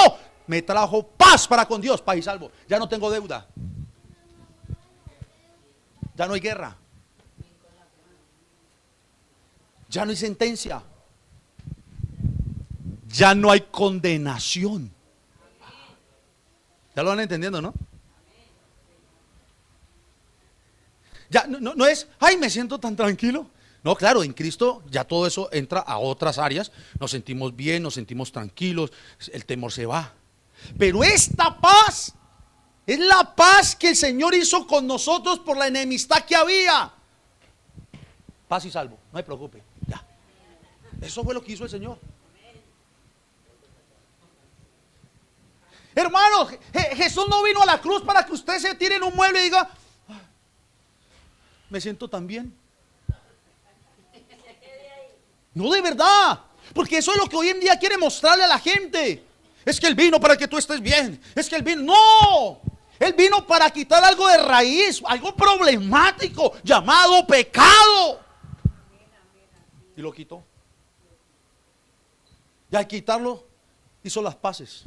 Speaker 1: me trajo paz para con Dios, paz y salvo. Ya no tengo deuda. Ya no hay guerra. Ya no hay sentencia. Ya no hay condenación. Ya lo van entendiendo, ¿no? Ya no es, ay, me siento tan tranquilo. No, claro, en Cristo ya todo eso entra a otras áreas. Nos sentimos bien, nos sentimos tranquilos, el temor se va. Pero esta paz Es la paz que el Señor hizo con nosotros por la enemistad que había. Paz y salvo, no se preocupe, ya. Eso fue lo que hizo el Señor. Hermano, Jesús no vino a la cruz para que usted se tire en un mueble y diga, "Ah, me siento tan bien". No, de verdad, porque eso es lo que hoy en día quiere mostrarle a la gente. Es que Él vino para que tú estés bien. Es que Él vino, no. Él vino para quitar algo de raíz, algo problemático llamado pecado. Y lo quitó. Y al quitarlo, hizo las paces.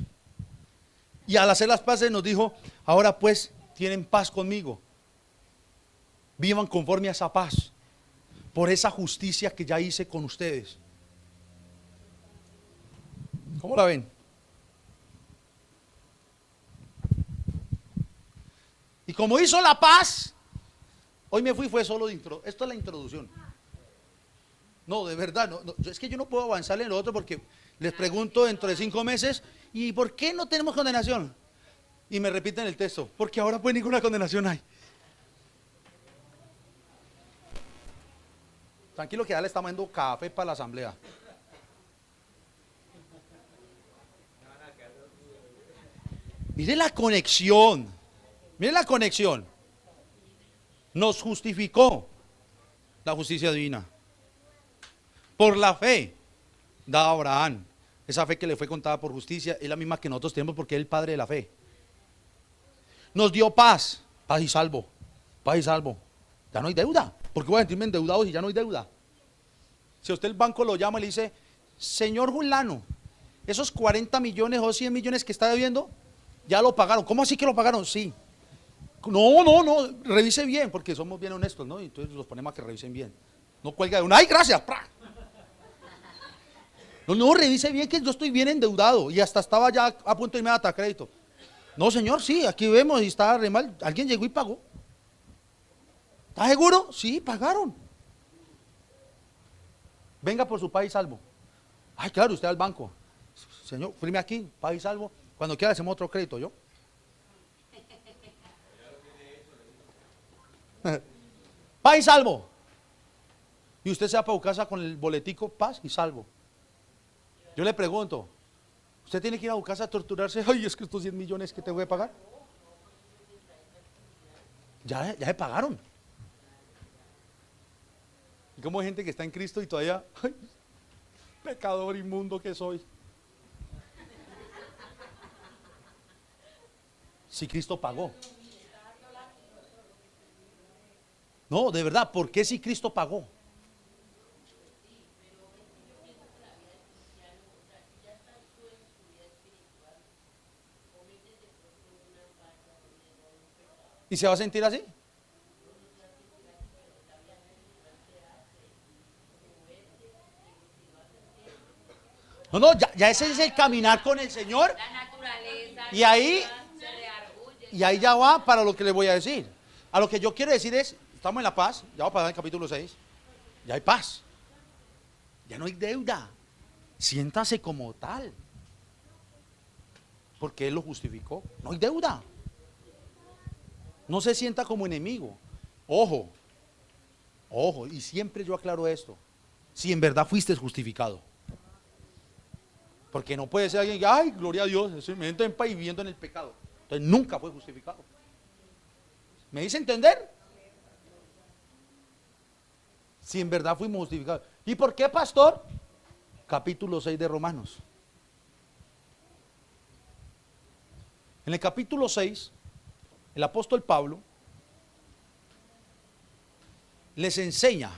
Speaker 1: Y al hacer las paces nos dijo, ahora pues tienen paz conmigo. Vivan conforme a esa paz, por esa justicia que ya hice con ustedes. ¿Cómo la ven? Y como hizo la paz, hoy me fui, fue solo de intro. Esto es la introducción. No, de verdad, no, es que yo no puedo avanzar en lo otro porque les pregunto dentro de 5 meses, ¿y por qué no tenemos condenación? Y me repiten el texto, porque ahora pues ninguna condenación hay. Tranquilo que ya le estamos dando café para la asamblea. Mire la conexión. Mire la conexión. Nos justificó la justicia divina. Por la fe da a Abraham. Esa fe que le fue contada por justicia es la misma que nosotros tenemos porque es el padre de la fe. Nos dio paz, paz y salvo. Paz y salvo. Ya no hay deuda. ¿Por qué voy a sentirme endeudado si ya no hay deuda? Si a usted el banco lo llama y le dice, señor Julano, esos 40 millones o 100 millones que está debiendo, ya lo pagaron. ¿Cómo así que lo pagaron? Sí. No, revise bien, porque somos bien honestos, ¿no? Y entonces los ponemos a que revisen bien. No cuelga de una, ¡ay, gracias! ¡Pra! No, revise bien que yo estoy bien endeudado y hasta estaba ya a punto de irme a dar crédito. No, señor, sí, aquí vemos y estaba re mal. Alguien llegó y pagó. ¿Está seguro? Sí, pagaron. Venga por su paz y salvo. Ay, claro, usted al banco. Señor, firme aquí, paz y salvo. Cuando quiera hacemos otro crédito, ¿yo? Paz y salvo. Y usted se va para su casa con el boletico, paz y salvo. Yo le pregunto, ¿usted tiene que ir a su casa a torturarse? Ay, es que estos 100 millones que te voy a pagar. Ya se pagaron. Y como hay gente que está en Cristo y todavía, ay, pecador inmundo que soy. Si Cristo pagó. No, de verdad, ¿por qué si Cristo pagó? ¿Y se va a sentir así? No, ya ese es el caminar con el Señor.
Speaker 2: La naturaleza.
Speaker 1: Y ahí,
Speaker 2: Se reargulle.
Speaker 1: y ahí ya va para lo que le voy a decir. A lo que yo quiero decir es, estamos en la paz, ya va a pasar el capítulo 6, ya hay paz. Ya no hay deuda. Siéntase como tal. Porque Él lo justificó. No hay deuda. No se sienta como enemigo. Ojo, y siempre yo aclaro esto. Si en verdad fuiste justificado. Porque no puede ser alguien que, ay, gloria a Dios, estoy me siento en paz y viviendo en el pecado. Entonces nunca fue justificado. ¿Me dice entender? Si en verdad fuimos justificados. ¿Y por qué, pastor? Capítulo 6 de Romanos. En el capítulo 6, el apóstol Pablo les enseña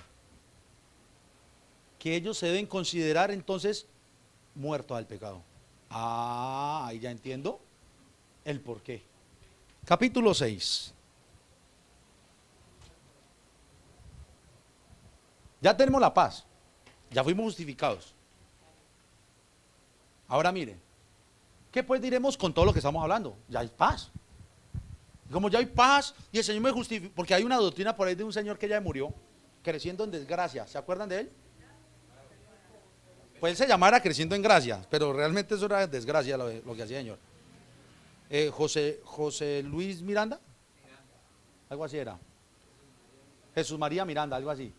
Speaker 1: que ellos se deben considerar entonces muertos al pecado. Ah, ahí ya entiendo el porqué. Capítulo 6. Ya tenemos la paz, ya fuimos justificados. Ahora mire, ¿qué pues diremos con todo lo que estamos hablando? Ya hay paz. Como ya hay paz y el Señor me justifica, porque hay una doctrina por ahí de un señor que ya murió, creciendo en desgracia. ¿Se acuerdan de él? Pues él se llamara creciendo en gracia, pero realmente eso era desgracia lo que hacía el Señor. José Luis Miranda, algo así era. Jesús María Miranda, algo así.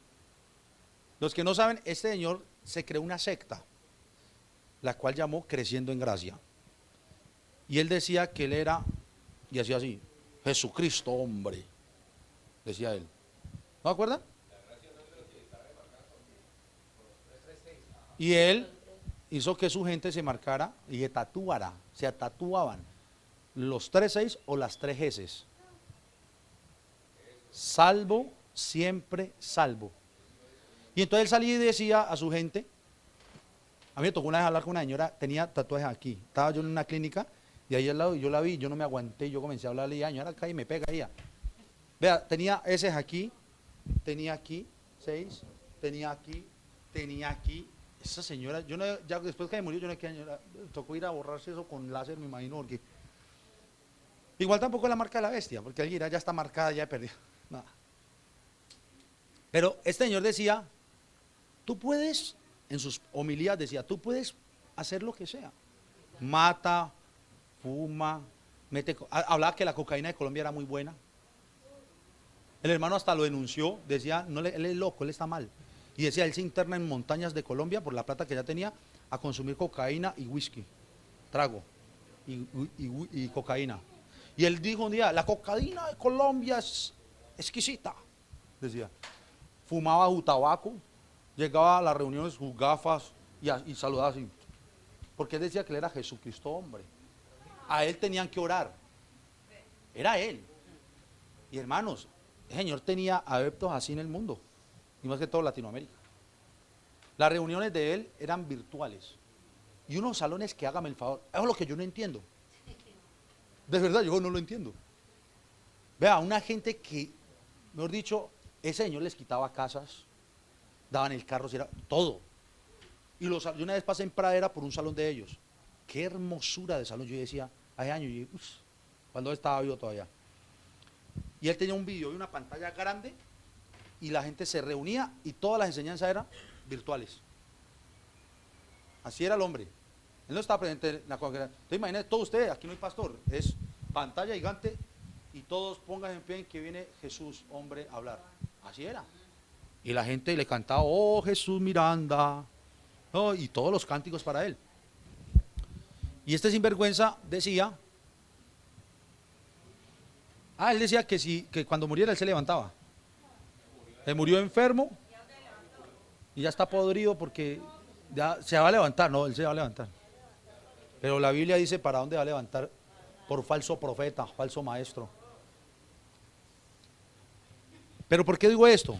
Speaker 1: Los que no saben, este señor se creó una secta, la cual llamó Creciendo en Gracia. Y él decía que él era, y hacía así, Jesucristo hombre, decía él. ¿No se acuerdan? Y él hizo que su gente se marcara y se tatuara, se tatuaban los 3 6 o las 3 S. Salvo, siempre salvo. Y entonces él salía y decía a su gente, a mí me tocó una vez hablar con una señora, tenía tatuajes aquí, estaba yo en una clínica y ahí al lado yo la vi, yo no me aguanté, yo comencé a hablarle y señora acá y me pega ella. Vea, tenía S aquí, tenía aquí, 6, tenía aquí, tenía aquí. Esa señora, yo no, ya después que me murió, yo no sé qué señora, tocó ir a borrarse eso con láser, me imagino, porque igual tampoco es la marca de la bestia, porque alguien ya está marcada, ya perdió. Nada. Pero este señor decía, tú puedes, en sus homilías decía, tú puedes hacer lo que sea. Mata, fuma, hablaba que la cocaína de Colombia era muy buena. El hermano hasta lo denunció, decía, no, él es loco, él está mal. Y decía, él se interna en montañas de Colombia por la plata que ya tenía a consumir cocaína y whisky, trago y cocaína. Y él dijo un día, la cocaína de Colombia es exquisita, decía. Fumaba su tabaco, llegaba a las reuniones, sus gafas y saludaba así. Porque él decía que él era Jesucristo hombre. A él tenían que orar. Era él. Y hermanos, el Señor tenía adeptos así en el mundo. Y más que todo Latinoamérica. Las reuniones de él eran virtuales. Y unos salones que hágame el favor. Eso es lo que yo no entiendo. De verdad, yo no lo entiendo. Vea, una gente que, mejor dicho, ese señor les quitaba casas, daban el carro, era todo. Y yo una vez pasé en Pradera por un salón de ellos. Qué hermosura de salón. Yo decía, hace años, cuando estaba vivo todavía. Y él tenía un vídeo y una pantalla grande y la gente se reunía y todas las enseñanzas eran virtuales. Así era el hombre. Él no estaba presente en la congregación. Entonces imagínense, todos ustedes, aquí no hay pastor, es pantalla gigante y todos pongan en pie en que viene Jesús, hombre, a hablar. Así era. Y la gente le cantaba, oh Jesús Miranda, oh, y todos los cánticos para él. Y este sinvergüenza decía, él decía que cuando muriera él se levantaba. Él murió enfermo y ya está podrido porque ya se va a levantar, no, él se va a levantar. Pero la Biblia dice para dónde va a levantar, por falso profeta, falso maestro. Pero ¿por qué digo esto?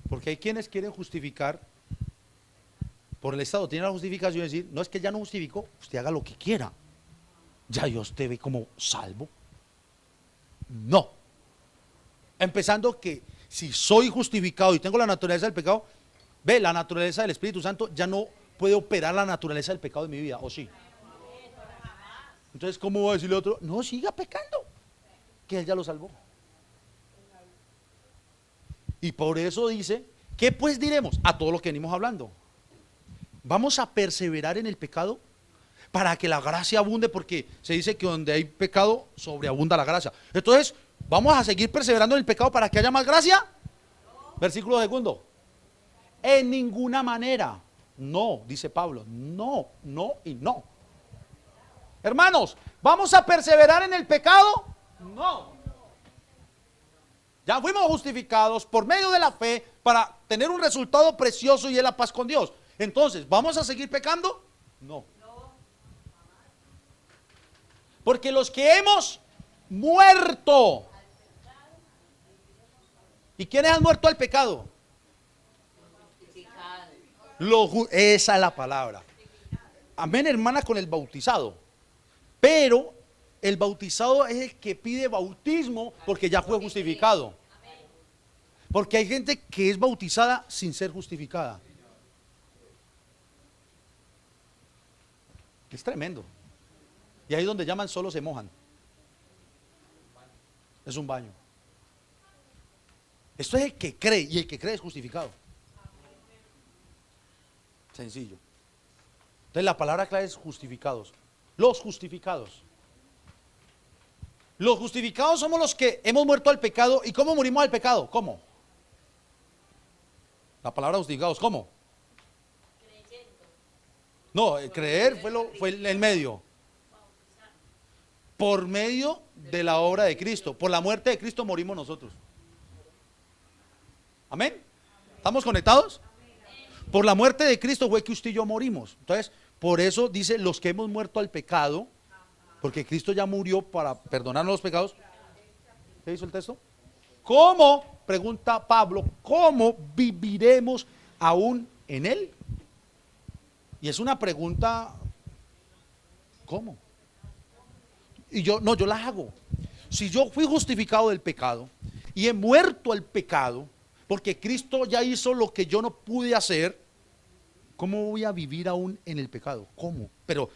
Speaker 1: Porque hay quienes quieren justificar por el Estado, tienen la justificación de decir, no es que ya no justificó, usted haga lo que quiera. Ya Dios te ve como salvo. No. Empezando que si soy justificado y tengo la naturaleza del pecado, ve, la naturaleza del Espíritu Santo ya no puede operar la naturaleza del pecado en mi vida, ¿o sí? Entonces, ¿cómo voy a decirle a otro? No, siga pecando, que Él ya lo salvó. Y por eso dice, ¿qué pues diremos? A todo lo que venimos hablando. Vamos a perseverar en el pecado para que la gracia abunde, porque se dice que donde hay pecado, sobreabunda la gracia. Entonces, ¿vamos a seguir perseverando en el pecado para que haya más gracia? Versículo segundo. En ninguna manera. No, dice Pablo. No, no y no. Hermanos, ¿vamos a perseverar en el pecado? No. Ya fuimos justificados por medio de la fe para tener un resultado precioso y es la paz con Dios. Entonces, ¿vamos a seguir pecando? No. Porque los que hemos muerto. ¿Y quiénes han muerto al pecado? Esa es la palabra. Amén, hermana, con el bautizado. Pero el bautizado es el que pide bautismo porque ya fue justificado. Porque hay gente que es bautizada sin ser justificada. Es tremendo. Y ahí donde llaman solo se mojan. Es un baño. Esto es el que cree, y el que cree es justificado. Sencillo. Entonces la palabra clave es justificados. Los justificados. Los justificados somos los que hemos muerto al pecado. ¿Y cómo morimos al pecado? ¿Cómo? La palabra justificados, ¿cómo? No, creer fue el medio. Por medio de la obra de Cristo. Por la muerte de Cristo morimos nosotros. Amén. ¿Estamos conectados? Por la muerte de Cristo fue que usted y yo morimos. Entonces, por eso dice los que hemos muerto al pecado, porque Cristo ya murió para perdonarnos los pecados. ¿Qué dice el texto? ¿Cómo? Pregunta Pablo, ¿cómo viviremos aún en él? Y es una pregunta, ¿cómo? Y yo la hago. Si yo fui justificado del pecado y he muerto al pecado, porque Cristo ya hizo lo que yo no pude hacer, ¿cómo voy a vivir aún en el pecado? ¿Cómo? Pero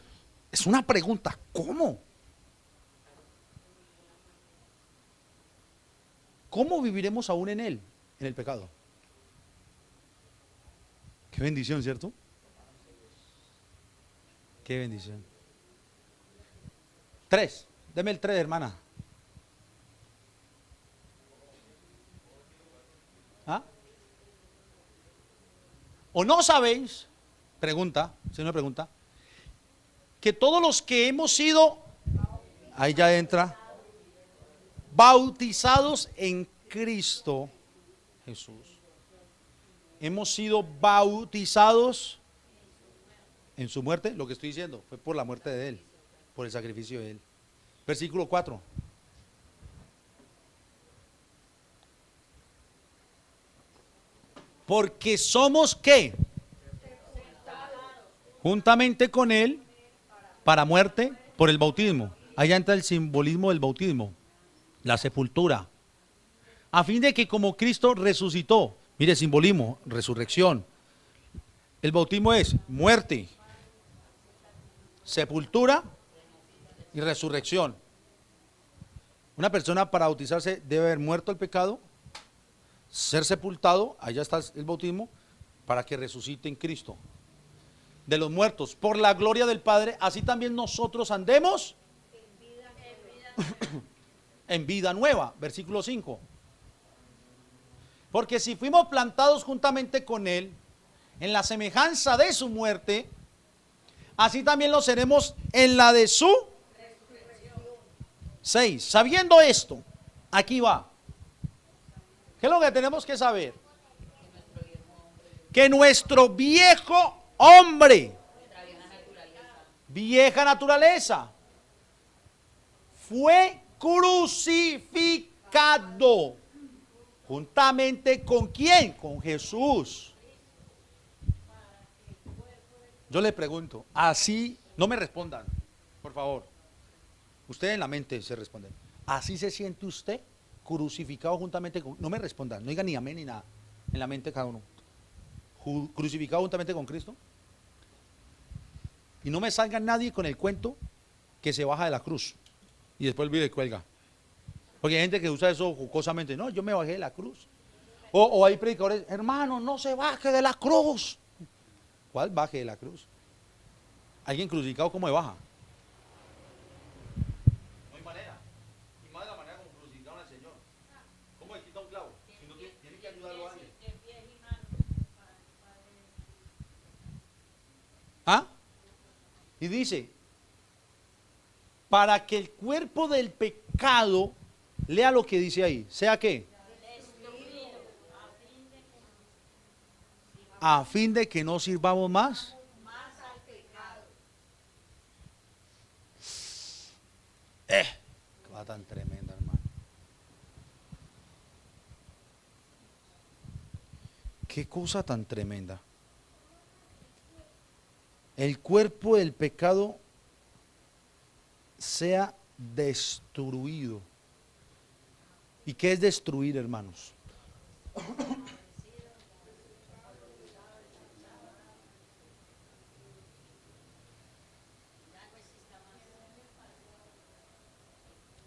Speaker 1: es una pregunta, ¿cómo? ¿Cómo viviremos aún en él, en el pecado? Qué bendición, ¿cierto? Qué bendición. 3, deme el 3, hermana. ¿Ah? ¿O no sabéis? Pregunta, señor pregunta, que todos los que hemos sido, ahí ya entra, bautizados en Cristo Jesús. Hemos sido bautizados en su muerte. Lo que estoy diciendo fue por la muerte de él, por el sacrificio de él. Versículo 4. Porque somos ¿qué? Juntamente con él para muerte por el bautismo. Allá entra el simbolismo del bautismo, la sepultura, a fin de que como Cristo resucitó, mire, simbolismo, resurrección. El bautismo es muerte, sepultura y resurrección. Una persona para bautizarse debe haber muerto el pecado, ser sepultado, allá está el bautismo, para que resucite en Cristo. De los muertos, por la gloria del Padre, así también nosotros andemos en vida nueva, versículo 5. Porque si fuimos plantados juntamente con él en la semejanza de su muerte, así también lo seremos en la de su 6. Sabiendo esto, aquí va. ¿Qué es lo que tenemos que saber? Que nuestro viejo hombre, vieja naturaleza, fue crucificado. ¿Juntamente con quién? Con Jesús. Yo le pregunto, así, no me respondan, por favor. Ustedes en la mente se responden. ¿Así se siente usted crucificado juntamente con? No me respondan, no digan ni amén ni nada. En la mente cada uno. Crucificado juntamente con Cristo. Y no me salga nadie con el cuento que se baja de la cruz y después vive y cuelga. Porque hay gente que usa eso jocosamente. No, yo me bajé de la cruz. O hay predicadores, hermano, no se baje de la cruz. ¿Cuál baje de la cruz? ¿Alguien crucificado cómo se baja? No hay manera. Y más de la manera como crucificaron al Señor. ¿Cómo le quita un clavo? Si no tiene que ayudarlo a alguien. ¿Ah? Y dice, para que el cuerpo del pecado, lea lo que dice ahí, ¿sea qué? A fin de que no sirvamos más. Qué cosa tan tremenda, hermano. Qué cosa tan tremenda. El cuerpo del pecado sea destruido. ¿Y qué es destruir, hermanos?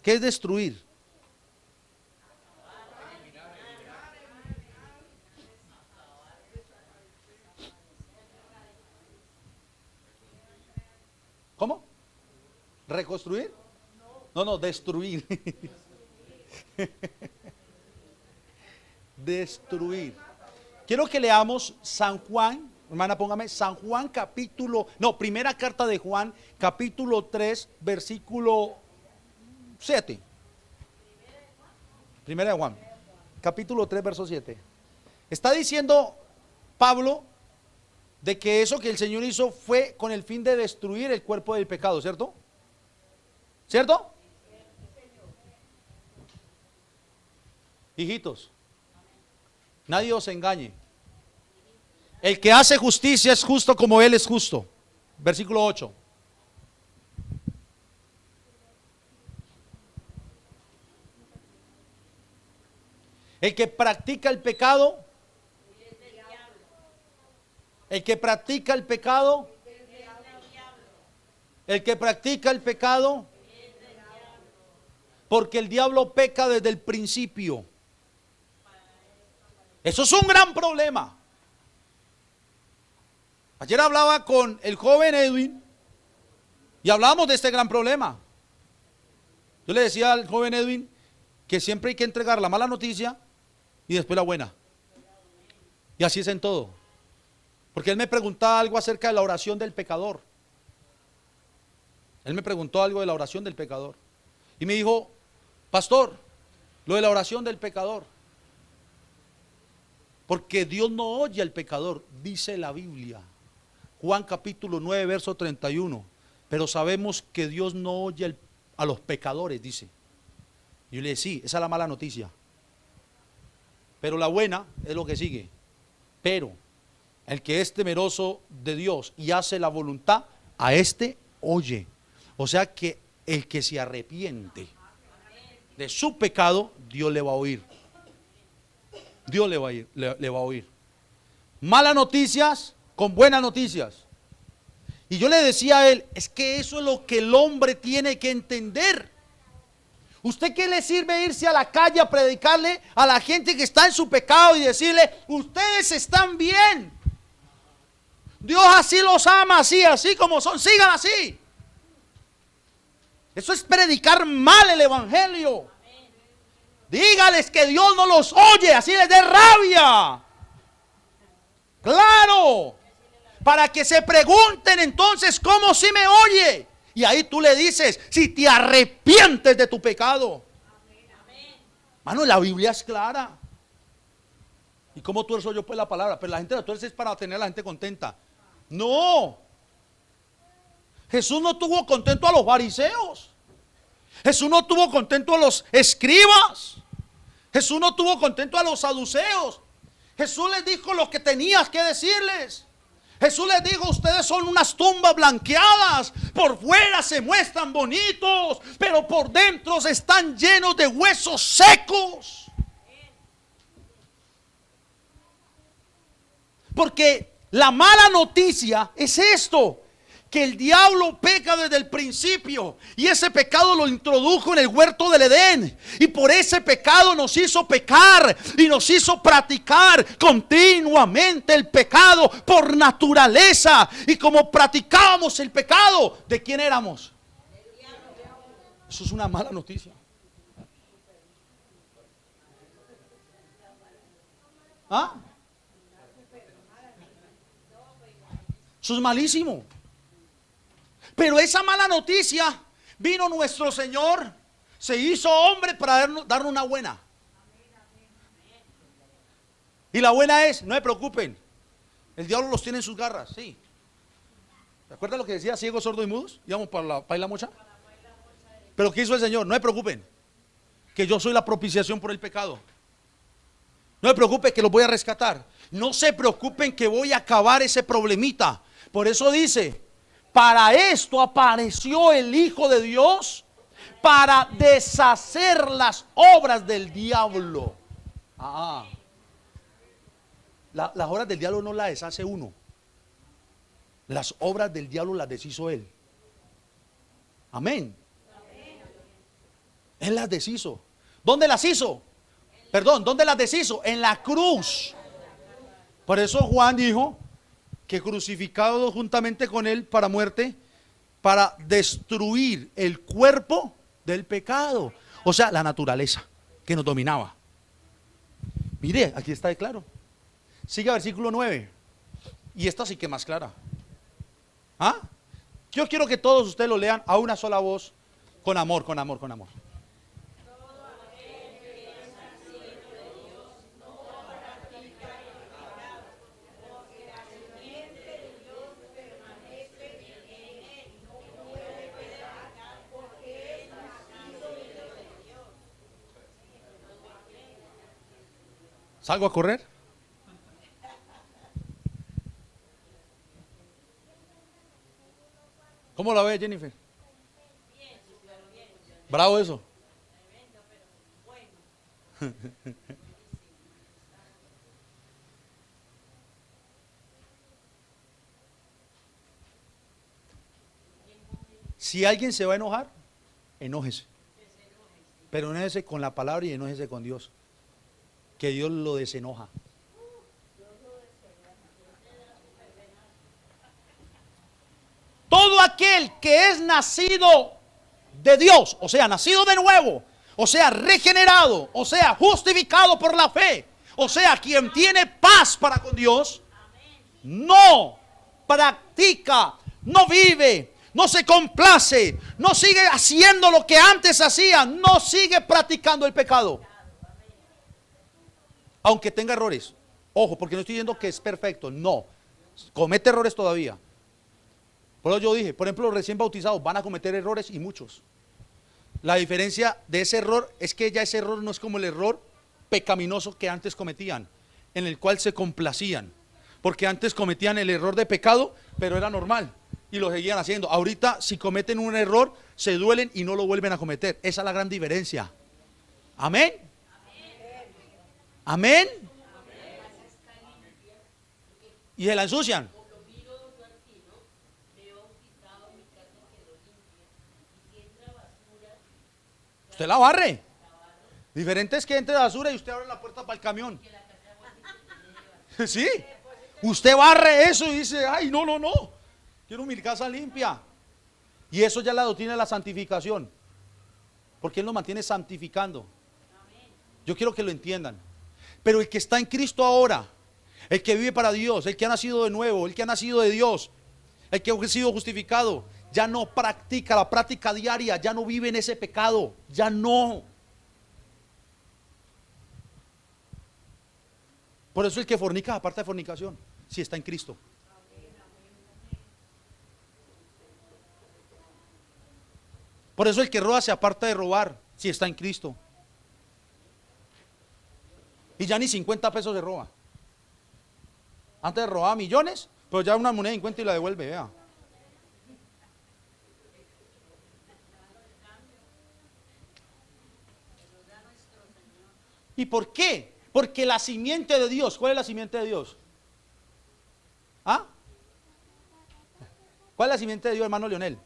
Speaker 1: ¿Qué es destruir? ¿Cómo? ¿Reconstruir? No, destruir. Destruir. Quiero que leamos San Juan, hermana, póngame San Juan capítulo, no, primera carta de Juan, capítulo 3, versículo 7. Primera de Juan, capítulo 3, verso 7. Está diciendo Pablo de que eso que el Señor hizo fue con el fin de destruir el cuerpo del pecado, ¿cierto? ¿Cierto? Hijitos, nadie os engañe. El que hace justicia es justo como Él es justo. Versículo 8. El que practica el pecado, el que practica el pecado, el que practica el pecado, porque el diablo peca desde el principio. Eso es un gran problema. Ayer hablaba con el joven Edwin y hablábamos de este gran problema. Yo le decía al joven Edwin que siempre hay que entregar la mala noticia y después la buena. Y así es en todo. Porque él me preguntaba algo acerca de la oración del pecador. Él me preguntó algo de la oración del pecador. Y me dijo, pastor, lo de la oración del pecador. Porque Dios no oye al pecador, dice la Biblia. Juan capítulo 9, verso 31. Pero sabemos que Dios no oye a los pecadores, dice. Y yo le dije, sí, esa es la mala noticia. Pero la buena es lo que sigue. Pero el que es temeroso de Dios y hace la voluntad, a este oye. O sea que el que se arrepiente de su pecado, Dios le va a oír. Dios le va a oír. Malas noticias con buenas noticias. Y yo le decía a él, es que eso es lo que el hombre tiene que entender. ¿Usted qué le sirve irse a la calle a predicarle a la gente que está en su pecado y decirle, ustedes están bien? Dios así los ama, así como son, sigan así. Eso es predicar mal el evangelio. Dígales que Dios no los oye, así les dé rabia. Claro. Para que se pregunten entonces cómo si me oye. Y ahí tú le dices, si te arrepientes de tu pecado. Mano, la Biblia es clara. ¿Y cómo tuerzo yo pues la palabra? Pero la gente la tuerce es para tener a la gente contenta. No. Jesús no tuvo contento a los fariseos. Jesús no tuvo contento a los escribas. Jesús no tuvo contento a los saduceos. Jesús les dijo lo que tenías que decirles. Jesús les dijo, ustedes son unas tumbas blanqueadas. Por fuera se muestran bonitos, pero por dentro están llenos de huesos secos. Porque la mala noticia es esto, que el diablo peca desde el principio y ese pecado lo introdujo en el huerto del Edén y por ese pecado nos hizo pecar y nos hizo practicar continuamente el pecado por naturaleza. Y como practicábamos el pecado, ¿de quién éramos? Eso es una mala noticia. ¿Ah? Eso es malísimo. Pero esa mala noticia, vino nuestro Señor, se hizo hombre para darnos una buena. Y la buena es, no se preocupen, el diablo los tiene en sus garras, sí. ¿Se acuerdan lo que decía ciegos, sordos y mudos? Íbamos para la paila mocha. Pero ¿qué hizo el Señor? No se preocupen, que yo soy la propiciación por el pecado. No se preocupen que los voy a rescatar. No se preocupen que voy a acabar ese problemita. Por eso dice, para esto apareció el Hijo de Dios, para deshacer las obras del diablo. Las obras del diablo no las deshace uno. Las obras del diablo las deshizo Él. Amén. Él las deshizo. ¿Dónde las hizo? Perdón, ¿dónde las deshizo? En la cruz. Por eso Juan dijo que crucificado juntamente con Él para muerte, para destruir el cuerpo del pecado. O sea, la naturaleza que nos dominaba. Mire, aquí está de claro. Sigue versículo 9. Y esta sí que más clara. ¿Ah? Yo quiero que todos ustedes lo lean a una sola voz, con amor, con amor, con amor. ¿Salgo a correr? ¿Cómo la ve, Jennifer? Bravo eso. Si alguien se va a enojar, enójese. Pero enójese con la palabra y enójese con Dios. Que Dios lo desenoja. Todo aquel que es nacido de Dios, o sea, nacido de nuevo, o sea, regenerado, o sea, justificado por la fe, o sea, quien tiene paz para con Dios, no practica, no vive, no se complace, no sigue haciendo lo que antes hacía, no sigue practicando el pecado. Aunque tenga errores. Ojo, porque no estoy diciendo que es perfecto, no. Comete errores todavía. Por eso yo dije, por ejemplo, los recién bautizados van a cometer errores y muchos. La diferencia de ese error es que ya ese error no es como el error pecaminoso que antes cometían, en el cual se complacían. Porque antes cometían el error de pecado, pero era normal y lo seguían haciendo. Ahorita, si cometen un error, se duelen y no lo vuelven a cometer. Esa es la gran diferencia. Amén. Amén. Y se la ensucian. Usted la barre. Diferente es que entre basura y usted abre la puerta para el camión. Sí. Usted barre eso y dice, ay, no, no, no. Quiero mi casa limpia. Y eso ya es la doctrina de la santificación. Porque Él nos mantiene santificando. Yo quiero que lo entiendan. Pero el que está en Cristo ahora, el que vive para Dios, el que ha nacido de nuevo, el que ha nacido de Dios, el que ha sido justificado, ya no practica la práctica diaria, ya no vive en ese pecado, ya no. Por eso el que fornica aparta de fornicación, si está en Cristo. Por eso el que roba se aparta de robar, si está en Cristo. Y ya ni 50 pesos se roba. Antes robaba millones, pero ya una moneda de 50 y la devuelve, vea. ¿Y por qué? Porque la simiente de Dios, ¿cuál es la simiente de Dios? ¿Ah? ¿Cuál es la simiente de Dios, hermano Leonel?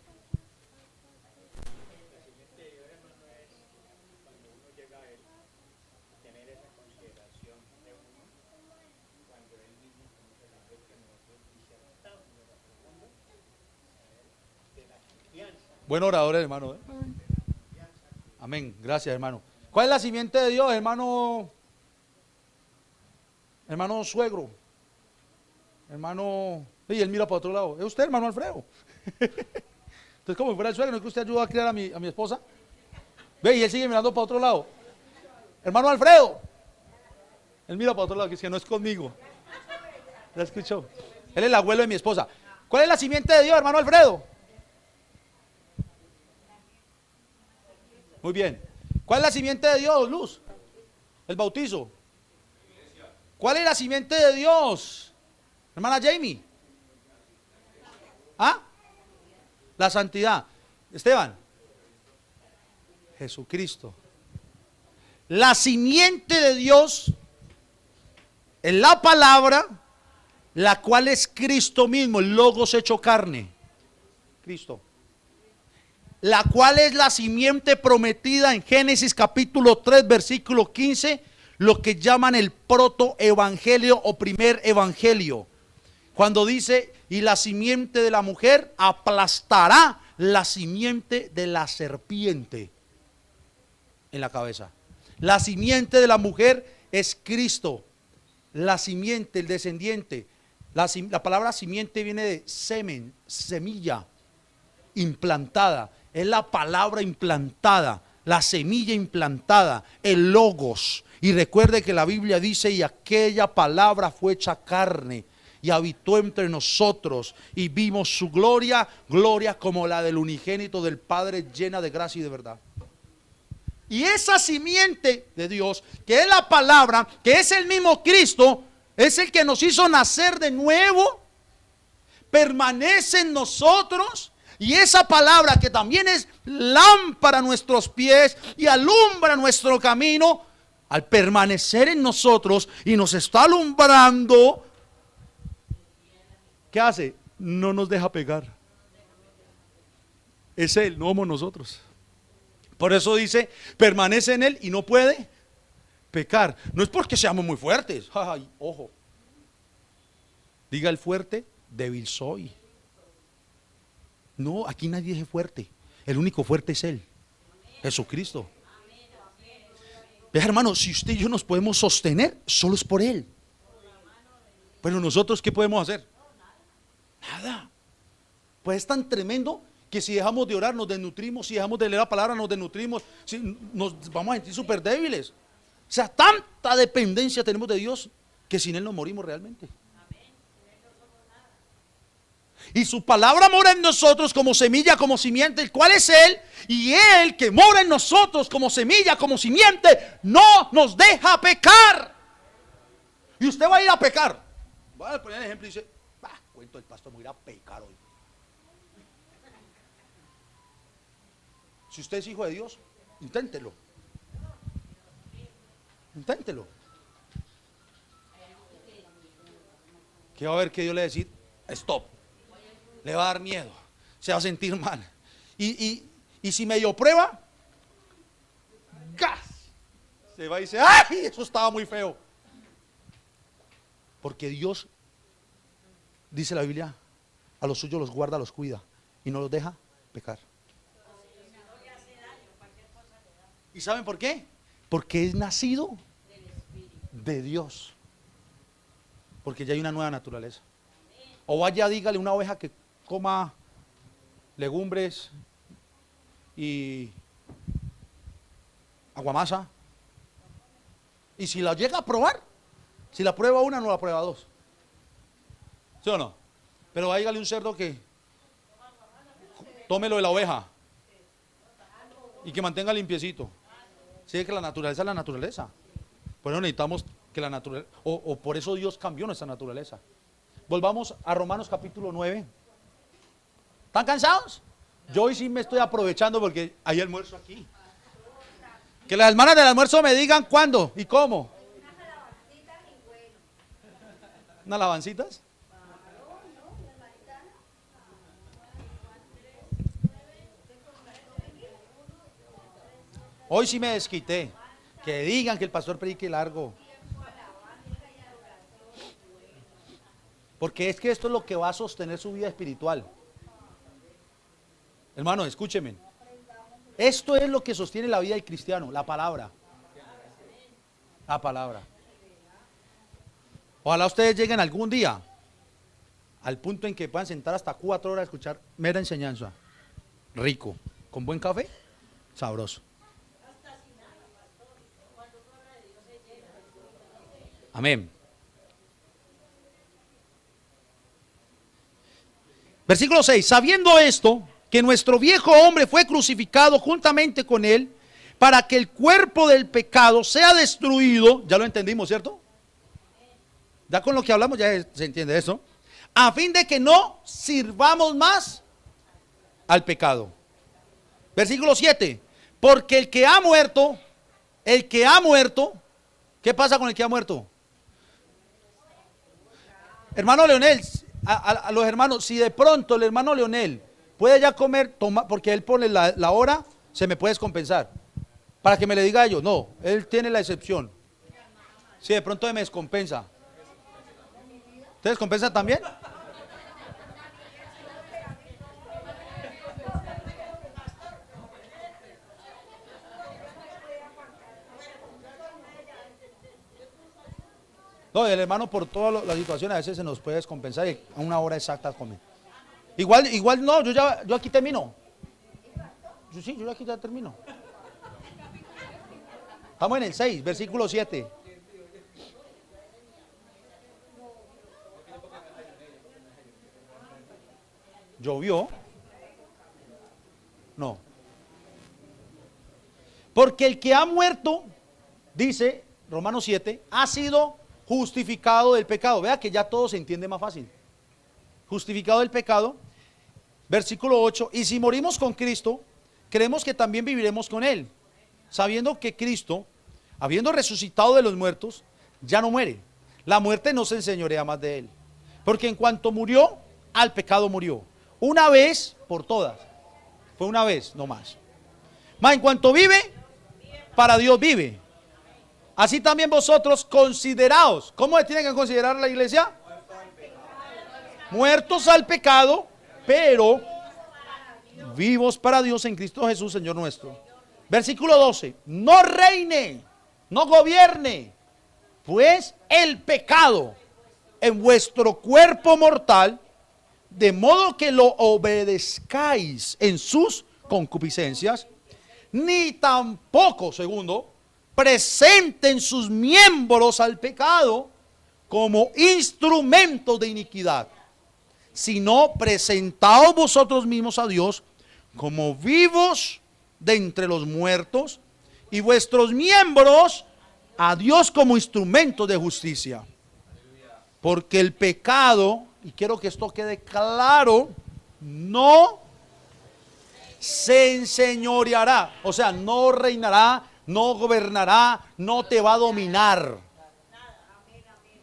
Speaker 1: Buen orador, hermano. Amén. Gracias, hermano. ¿Cuál es la simiente de Dios, hermano? Hermano suegro. Hermano. Y él mira para otro lado. ¿Es usted, hermano Alfredo? Entonces, como si fuera el suegro, ¿no es que usted ayudó a criar a mi esposa? Ve, y él sigue mirando para otro lado. Hermano Alfredo. Él mira para otro lado, que es que no es conmigo. ¿La escuchó? Él es el abuelo de mi esposa. ¿Cuál es la simiente de Dios, hermano Alfredo? Muy bien. ¿Cuál es la simiente de Dios, Luz? El bautizo. ¿Cuál es la simiente de Dios, hermana Jamie? ¿Ah? La santidad. Esteban. Jesucristo. La simiente de Dios es la palabra, la cual es Cristo mismo, el Logos hecho carne. Cristo. La cual es la simiente prometida en Génesis capítulo 3, versículo 15, lo que llaman el protoevangelio o primer evangelio. Cuando dice, y la simiente de la mujer aplastará la simiente de la serpiente. en la cabeza. La simiente de la mujer es Cristo. La simiente, el descendiente. La palabra simiente viene de semen, semilla implantada. Es la palabra implantada, la semilla implantada, el logos. Y recuerde que la Biblia dice: y aquella palabra fue hecha carne y habitó entre nosotros, y vimos su gloria, gloria como la del unigénito del Padre, llena de gracia y de verdad. Y esa simiente de Dios, que es la palabra, que es el mismo Cristo, es el que nos hizo nacer de nuevo, permanece en nosotros. Y esa palabra, que también es lámpara a nuestros pies y alumbra nuestro camino, al permanecer en nosotros y nos está alumbrando, ¿qué hace? No nos deja pecar. Es Él, no somos nosotros. Por eso dice: permanece en Él y no puede pecar. No es porque seamos muy fuertes. Ay, ojo. Diga el fuerte: débil soy. No, aquí nadie es fuerte. El único fuerte es Él, Jesucristo. Vea, hermano, si usted y yo nos podemos sostener, solo es por Él. Pero nosotros, ¿qué podemos hacer? Nada. Pues es tan tremendo que si dejamos de orar nos desnutrimos, si dejamos de leer la palabra nos desnutrimos, si nos vamos a sentir súper débiles. O sea, tanta dependencia tenemos de Dios que sin Él nos morimos realmente. Y su palabra mora en nosotros como semilla, como simiente, el cual es Él. Y Él que mora en nosotros como semilla, como simiente, no nos deja pecar. Y usted va a ir a pecar. Voy a poner el ejemplo y dice: cuento del pastor, me voy a ir a pecar hoy. Si usted es hijo de Dios, inténtelo. Inténtelo. ¿Qué va a ver que Dios le va a decir? Stop. Le va a dar miedo, se va a sentir mal. Y si medio prueba, ¡gas! Se va y dice: ¡ay! Eso estaba muy feo. Porque Dios, dice la Biblia, a los suyos los guarda, los cuida y no los deja pecar. ¿Y saben por qué? Porque es nacido de Dios. Porque ya hay una nueva naturaleza. O vaya, dígale a una oveja que coma legumbres y aguamasa, y si la llega a probar, si la prueba una, no la prueba dos, ¿sí o no? Pero va, dígale a un cerdo que tómelo de la oveja y que mantenga limpiecito. Sí, que la naturaleza es la naturaleza. Por eso necesitamos que la naturaleza, o por eso Dios cambió nuestra naturaleza. Volvamos a Romanos capítulo 9. ¿Están cansados? Yo hoy sí me estoy aprovechando porque hay almuerzo aquí. Que las hermanas del almuerzo me digan cuándo y cómo. ¿Unas alabancitas? Hoy sí me desquité. Que digan que el pastor predique largo. Porque es que esto es lo que va a sostener su vida espiritual. Hermano, escúcheme. Esto es lo que sostiene la vida del cristiano, la palabra. La palabra. Ojalá ustedes lleguen algún día al punto en que puedan sentar hasta 4 horas a escuchar mera enseñanza. Rico, con buen café, sabroso. Amén. Versículo 6. Sabiendo esto, que nuestro viejo hombre fue crucificado juntamente con él, para que el cuerpo del pecado sea destruido. Ya lo entendimos, ¿cierto? Ya con lo que hablamos ya se entiende eso. A fin de que no sirvamos más al pecado. Versículo 7. Porque el que ha muerto, ¿qué pasa con el que ha muerto? Hermano Leonel, a los hermanos, si de pronto el hermano Leonel puede ya comer, porque él pone la hora, se me puede descompensar. Para que me le diga a ellos, no, él tiene la excepción. Si de pronto me descompensa. ¿Te descompensa también? No, el hermano, por todas las situaciones a veces se nos puede descompensar y a una hora exacta comer. Igual no, yo aquí termino. Yo aquí ya termino. Estamos en el 6, versículo 7. ¿Llovió? No. Porque el que ha muerto, dice Romanos 7, ha sido justificado del pecado. Vea que ya todo se entiende más fácil. Justificado del pecado. Versículo 8. Y si morimos con Cristo, creemos que también viviremos con Él, sabiendo que Cristo, habiendo resucitado de los muertos, ya no muere. La muerte no se enseñorea más de Él. Porque en cuanto murió, al pecado murió. Una vez por todas. Fue una vez, no más. Mas en cuanto vive, para Dios vive. Así también vosotros consideraos. ¿Cómo se tiene que considerar la iglesia? Muertos al pecado, pero vivos para Dios en Cristo Jesús, Señor nuestro. Versículo 12. No reine, no gobierne, pues el pecado en vuestro cuerpo mortal, de modo que lo obedezcáis en sus concupiscencias, ni tampoco, segundo, presenten sus miembros al pecado como instrumentos de iniquidad, sino presentaos vosotros mismos a Dios como vivos de entre los muertos, y vuestros miembros a Dios como instrumentos de justicia. Porque el pecado, y quiero que esto quede claro, no se enseñoreará, o sea, no reinará, no gobernará, no te va a dominar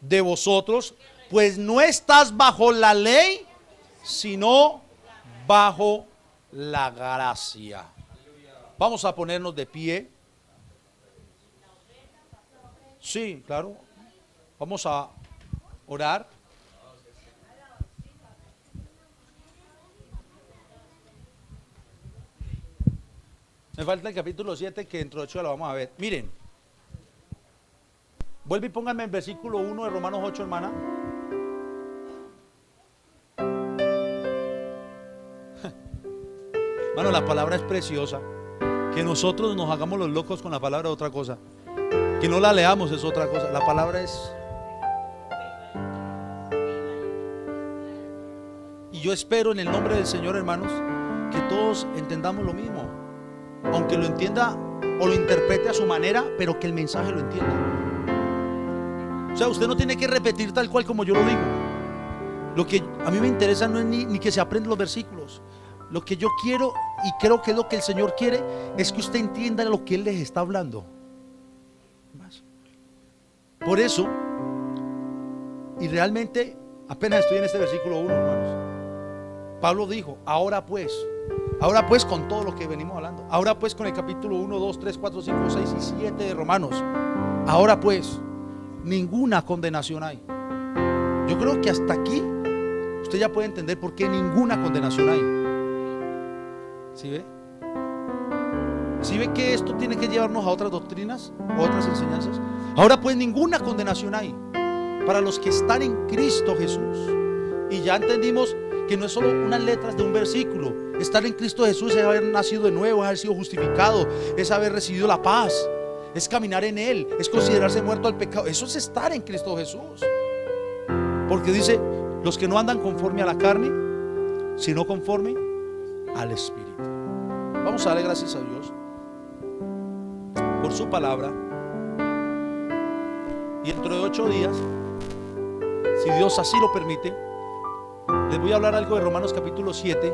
Speaker 1: de vosotros, pues no estás bajo la ley, sino bajo la gracia. Vamos a ponernos de pie. Sí, claro. Vamos a orar. Me falta el capítulo 7 que dentro de 8 lo vamos a ver. Miren, vuelve y pónganme el versículo 1 de Romanos 8, hermana. Hermano, la palabra es preciosa. Que nosotros nos hagamos los locos con la palabra es otra cosa. Que no la leamos es otra cosa. La palabra es... Y yo espero en el nombre del Señor, hermanos, que todos entendamos lo mismo. Aunque lo entienda o lo interprete a su manera, pero que el mensaje lo entienda. O sea, usted no tiene que repetir tal cual como yo lo digo. Lo que a mí me interesa no es ni que se aprendan los versículos. Lo que yo quiero, y creo que es lo que el Señor quiere, es que usted entienda lo que Él les está hablando. Por eso, y realmente apenas estoy en este versículo 1, hermanos, Pablo dijo, ahora pues con todo lo que venimos hablando, ahora pues con el capítulo 1, 2, 3, 4, 5, 6 y 7 de Romanos, ahora pues ninguna condenación hay. Yo creo que hasta aquí usted ya puede entender por qué ninguna condenación hay. ¿Sí ve? ¿Sí ve que esto tiene que llevarnos a otras doctrinas, a otras enseñanzas? Ahora pues ninguna condenación hay para los que están en Cristo Jesús. Y ya entendimos que no es solo unas letras de un versículo. Estar en Cristo Jesús es haber nacido de nuevo, es haber sido justificado, es haber recibido la paz, es caminar en Él, es considerarse muerto al pecado. Eso es estar en Cristo Jesús. Porque dice, los que no andan conforme a la carne, sino conforme al Espíritu. Vamos a darle gracias a Dios por su palabra. Y dentro de 8 días, si Dios así lo permite, les voy a hablar algo de Romanos capítulo 7,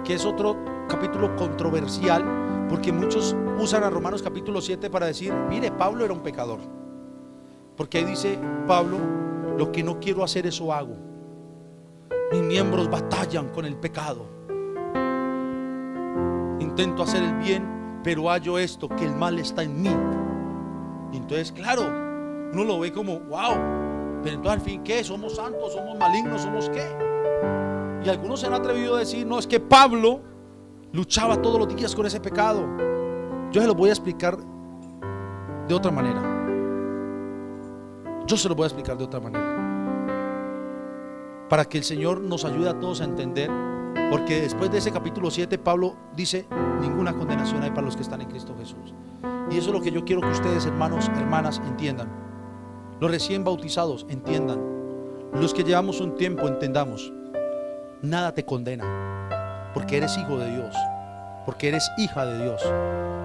Speaker 1: que es otro capítulo controversial, porque muchos usan a Romanos capítulo 7 para decir, mire, Pablo era un pecador. Porque ahí dice Pablo, lo que no quiero hacer, eso hago. Mis miembros batallan con el pecado. Intento hacer el bien, pero hallo esto, que el mal está en mí. Y entonces, claro, uno lo ve como, wow, pero entonces al fin, ¿qué? ¿Somos santos? ¿Somos malignos? ¿Somos qué? Y algunos se han atrevido a decir, no, es que Pablo luchaba todos los días con ese pecado. Yo se lo voy a explicar de otra manera. Yo se lo voy a explicar de otra manera, para que el Señor nos ayude a todos a entender. Porque después de ese capítulo 7, Pablo dice: ninguna condenación hay para los que están en Cristo Jesús. Y eso es lo que yo quiero que ustedes, hermanos, hermanas, entiendan. Los recién bautizados entiendan. Los que llevamos un tiempo entendamos. Nada te condena, porque eres hijo de Dios, porque eres hija de Dios,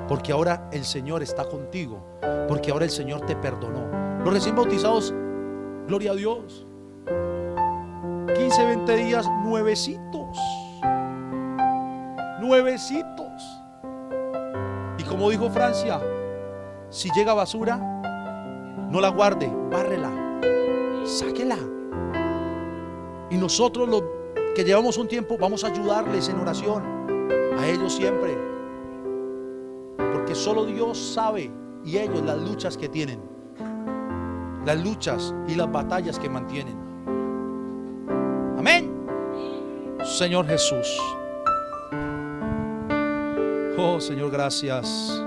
Speaker 1: porque ahora el Señor está contigo, porque ahora el Señor te perdonó. Los recién bautizados, gloria a Dios, 15, 20 días nuevecitos. Nuevecitos. Y como dijo Francia, si llega basura, no la guarde, bárrela, sáquela. Y nosotros los que llevamos un tiempo vamos a ayudarles en oración, a ellos siempre, porque solo Dios sabe, y ellos las luchas que tienen, las luchas y las batallas que mantienen. Amén. Señor Jesús. Oh Señor, gracias.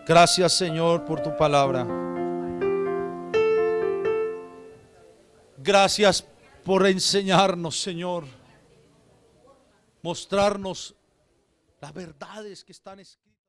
Speaker 1: Gracias, Señor, por tu palabra. Gracias por enseñarnos, Señor, mostrarnos las verdades que están escritas.